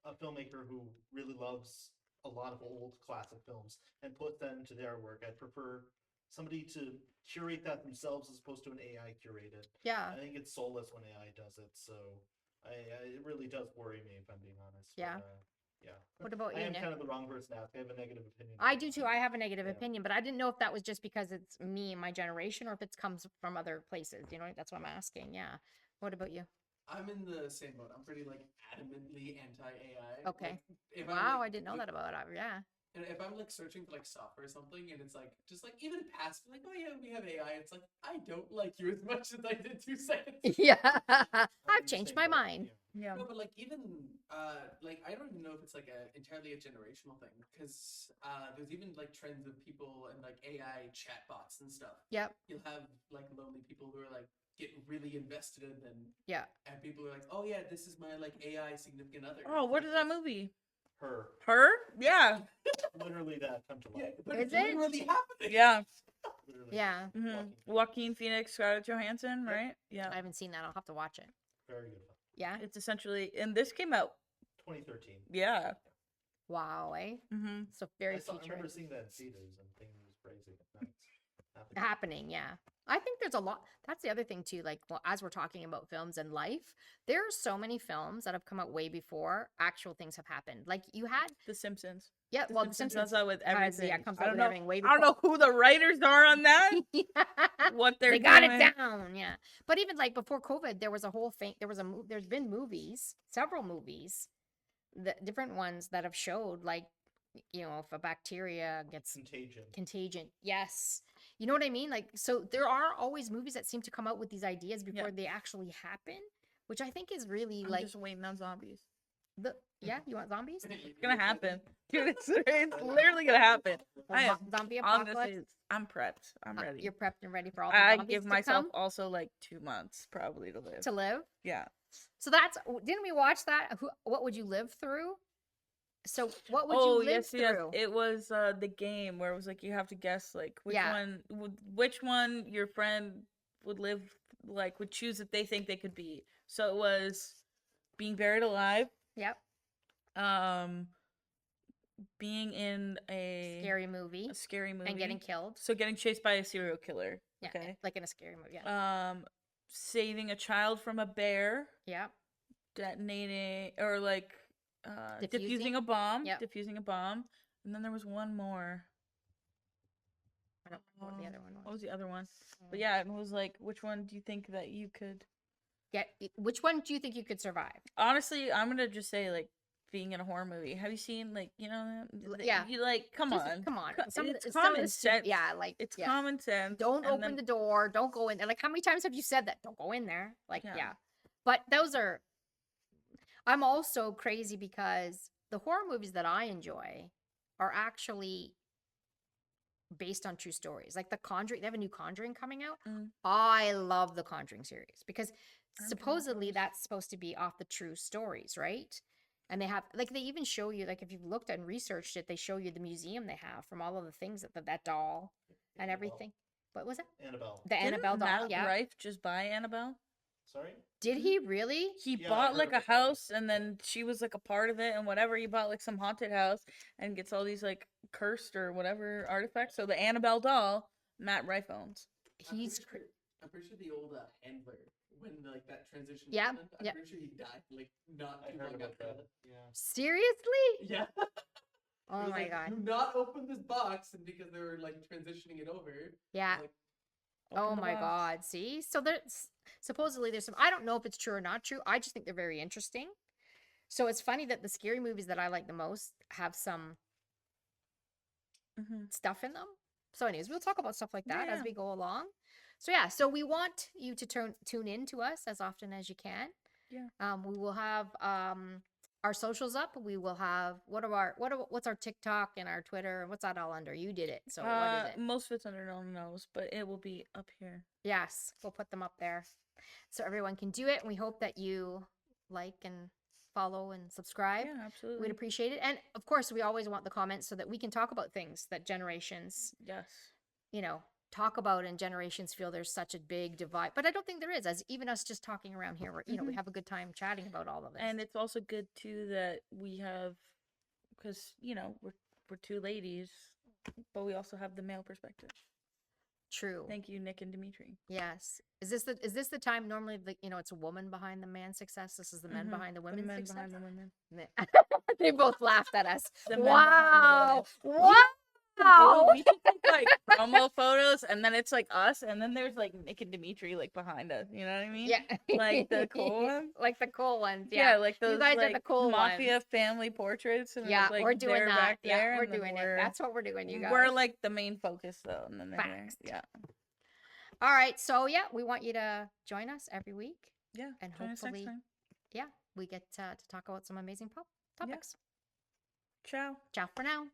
a filmmaker who really loves a lot of old classic films and put that into their work, I'd prefer somebody to curate that themselves as opposed to an AI curate it. Yeah. I think it's soulless when AI does it, so it really does worry me if I'm being honest. Yeah. But yeah, What about I you, am Nick? kind of the wrong person to ask. I have a negative opinion I about do it. too. I have a negative Yeah. opinion, but I didn't know if that was just because it's me and my generation or if it comes from other places. You know, that's what I'm asking. Yeah. What about you? I'm in the same boat. I'm pretty like adamantly anti AI. Okay. Like if I'm Wow, like I didn't know that about it. Yeah. and if I'm like searching for like software or something and it's like just like even past like, oh yeah, we have AI, it's like I don't like you as much as I did 2 seconds ago. Yeah. I'm I've in the changed same my boat. mind. Yeah. No, but like even like I don't even know if it's like entirely a generational thing because there's even like trends of people and like AI chatbots and stuff. Yep. You'll have like lonely people who are like getting really invested in them, Yeah. and people are like, oh yeah, this is my like AI significant other. Oh, what is that movie? Her. Her? Yeah. Literally that come to Yeah, life. but Is it's it? literally happening. Yeah. Literally. Yeah. Mm-hmm. Joaquin. Joaquin Phoenix, Scarlett Johansson, Yep. right? Yeah. I haven't seen that. I'll have to watch it. Very good film. Yeah. It's essentially, and this came out. 2013. Yeah. Wow. Eh. Mm-hmm. So very I remember futuristic. seeing that in theaters and thinking it was crazy. Now it's Happening. Yeah. I think there's a lot. That's the other thing too. Like, well, as we're talking about films and life, there are so many films that have come out way before actual things have happened. Like you had, The Simpsons. yeah. The Well, The Simpsons Simpsons does that with everything. yeah, comes I out don't with know. everything way I don't know who the writers are on that. Yeah. What they're They got doing. it down, yeah. But even like before COVID, there was a whole thing. There's been movies, several movies, the different ones that have showed like, if a bacteria gets contagion. Yes, you know what I mean. Like, so there are always movies that seem to come out with these ideas before they actually happen, which I think is really I'm like just waiting on zombies. yeah. You want zombies? It's gonna happen, dude. It's literally gonna happen. I am Zombie honestly, apocalypse. I'm prepped. I'm ready. You're prepped and ready for all the I zombies give to myself come also like 2 months probably to live. to live. Yeah. So didn't we watch that? What would you live through? So what would Oh you live yes, yes. through? It was the game where it was like you have to guess like Yeah. which one your friend would live like would choose that they think they could be. So it was being buried alive, Yep. being in a Scary movie scary movie and getting killed. So getting chased by a serial killer. Yeah. Okay. Like in a scary movie. Yeah. Saving a child from a bear, Yeah. detonating or like Diffusing? defusing a bomb, Yep. defusing a bomb, and then there was one more. I don't know what the other one What was. was the other one? But yeah, it was like, which one do you think that you could? Yeah. Which one do you think you could survive? Honestly, I'm gonna just say like being in a horror movie. Have you seen like Yeah. You like come Just- on, Come on. It's some of common the sense. yeah, like It's yeah. common sense. Don't and open then- the door. Don't go in there. Like how many times have you said that? Don't go in there. Like Yeah. yeah. But those are. I'm also crazy because the horror movies that I enjoy are actually based on true stories. Like The Conjuring, they have a new Conjuring coming out. Mm. I love the Conjuring series because I don't know supposedly those. that's supposed to be off the true stories, right? And they have like they even show you like if you've looked and researched it, they show you the museum they have from all of the things that doll and everything. What was it? Annabelle. The Annabelle Didn't doll, Matt yeah. Rife just buy Annabelle? Sorry? Did he really? He Yeah, I bought heard like a about that. house and then she was like a part of it and whatever. He bought like some haunted house and gets all these like cursed or whatever artifacts. So the Annabelle doll, Matt Rife owns. He's I'm pretty sure the old handler when like that transition Yeah, happened, I'm yeah. pretty sure he died like not I too heard long about after that. that. Yeah. seriously? Yeah. Oh It was my like, god. Do not open this box, and because they were like transitioning it over. Yeah. Like, Oh Open the my box. god. See? So there's supposedly there's some I don't know if it's true or not true. I just think they're very interesting. So it's funny that the scary movies that I like the most have some Mhm. stuff in them. So anyways, we'll talk about stuff like that as Yeah. we go along. So yeah, so we want you to tune in to us as often as you can. Yeah. We will have our socials up. We will have what's our TikTok and our Twitter and what's that all under? You did it. So what is it? Most of it's under Nona knows, but it will be up here. Yes, we'll put them up there so everyone can do it. And we hope that you like and follow and subscribe. Yeah, absolutely. We'd appreciate it. And of course, we always want the comments so that we can talk about things that generations, Yes. talk about and generations feel there's such a big divide. But I don't think there is. As even us just talking around here, we Mhm. have a good time chatting about all of this. And it's also good too that we have, because we're two ladies, but we also have the male perspective. True. Thank you, Nick and Dimitri. Yes. Is this the time normally it's a woman behind the man's success? This is the men Mhm. behind the The women's men success. behind the women. They both laughed at us. The men behind the Wow. women. Wow. We should take like promo photos, and then it's like us, and then there's like Nick and Dimitri like behind us. You know what I mean? Yeah. Like the cool ones. Like the cool ones. Yeah, Yeah. like those guys are like the cool mafia ones. family portraits. And Yeah, it's, like, we're doing they're that. back Yeah, there, we're and then doing it. That's what we're doing, you guys. We're like the main focus though, and then they're Facts. yeah, All right. So yeah, we want you to join us every week. yeah. And Join us next hopefully- time. Yeah, we get to talk about some amazing topics. Ciao. Ciao for now.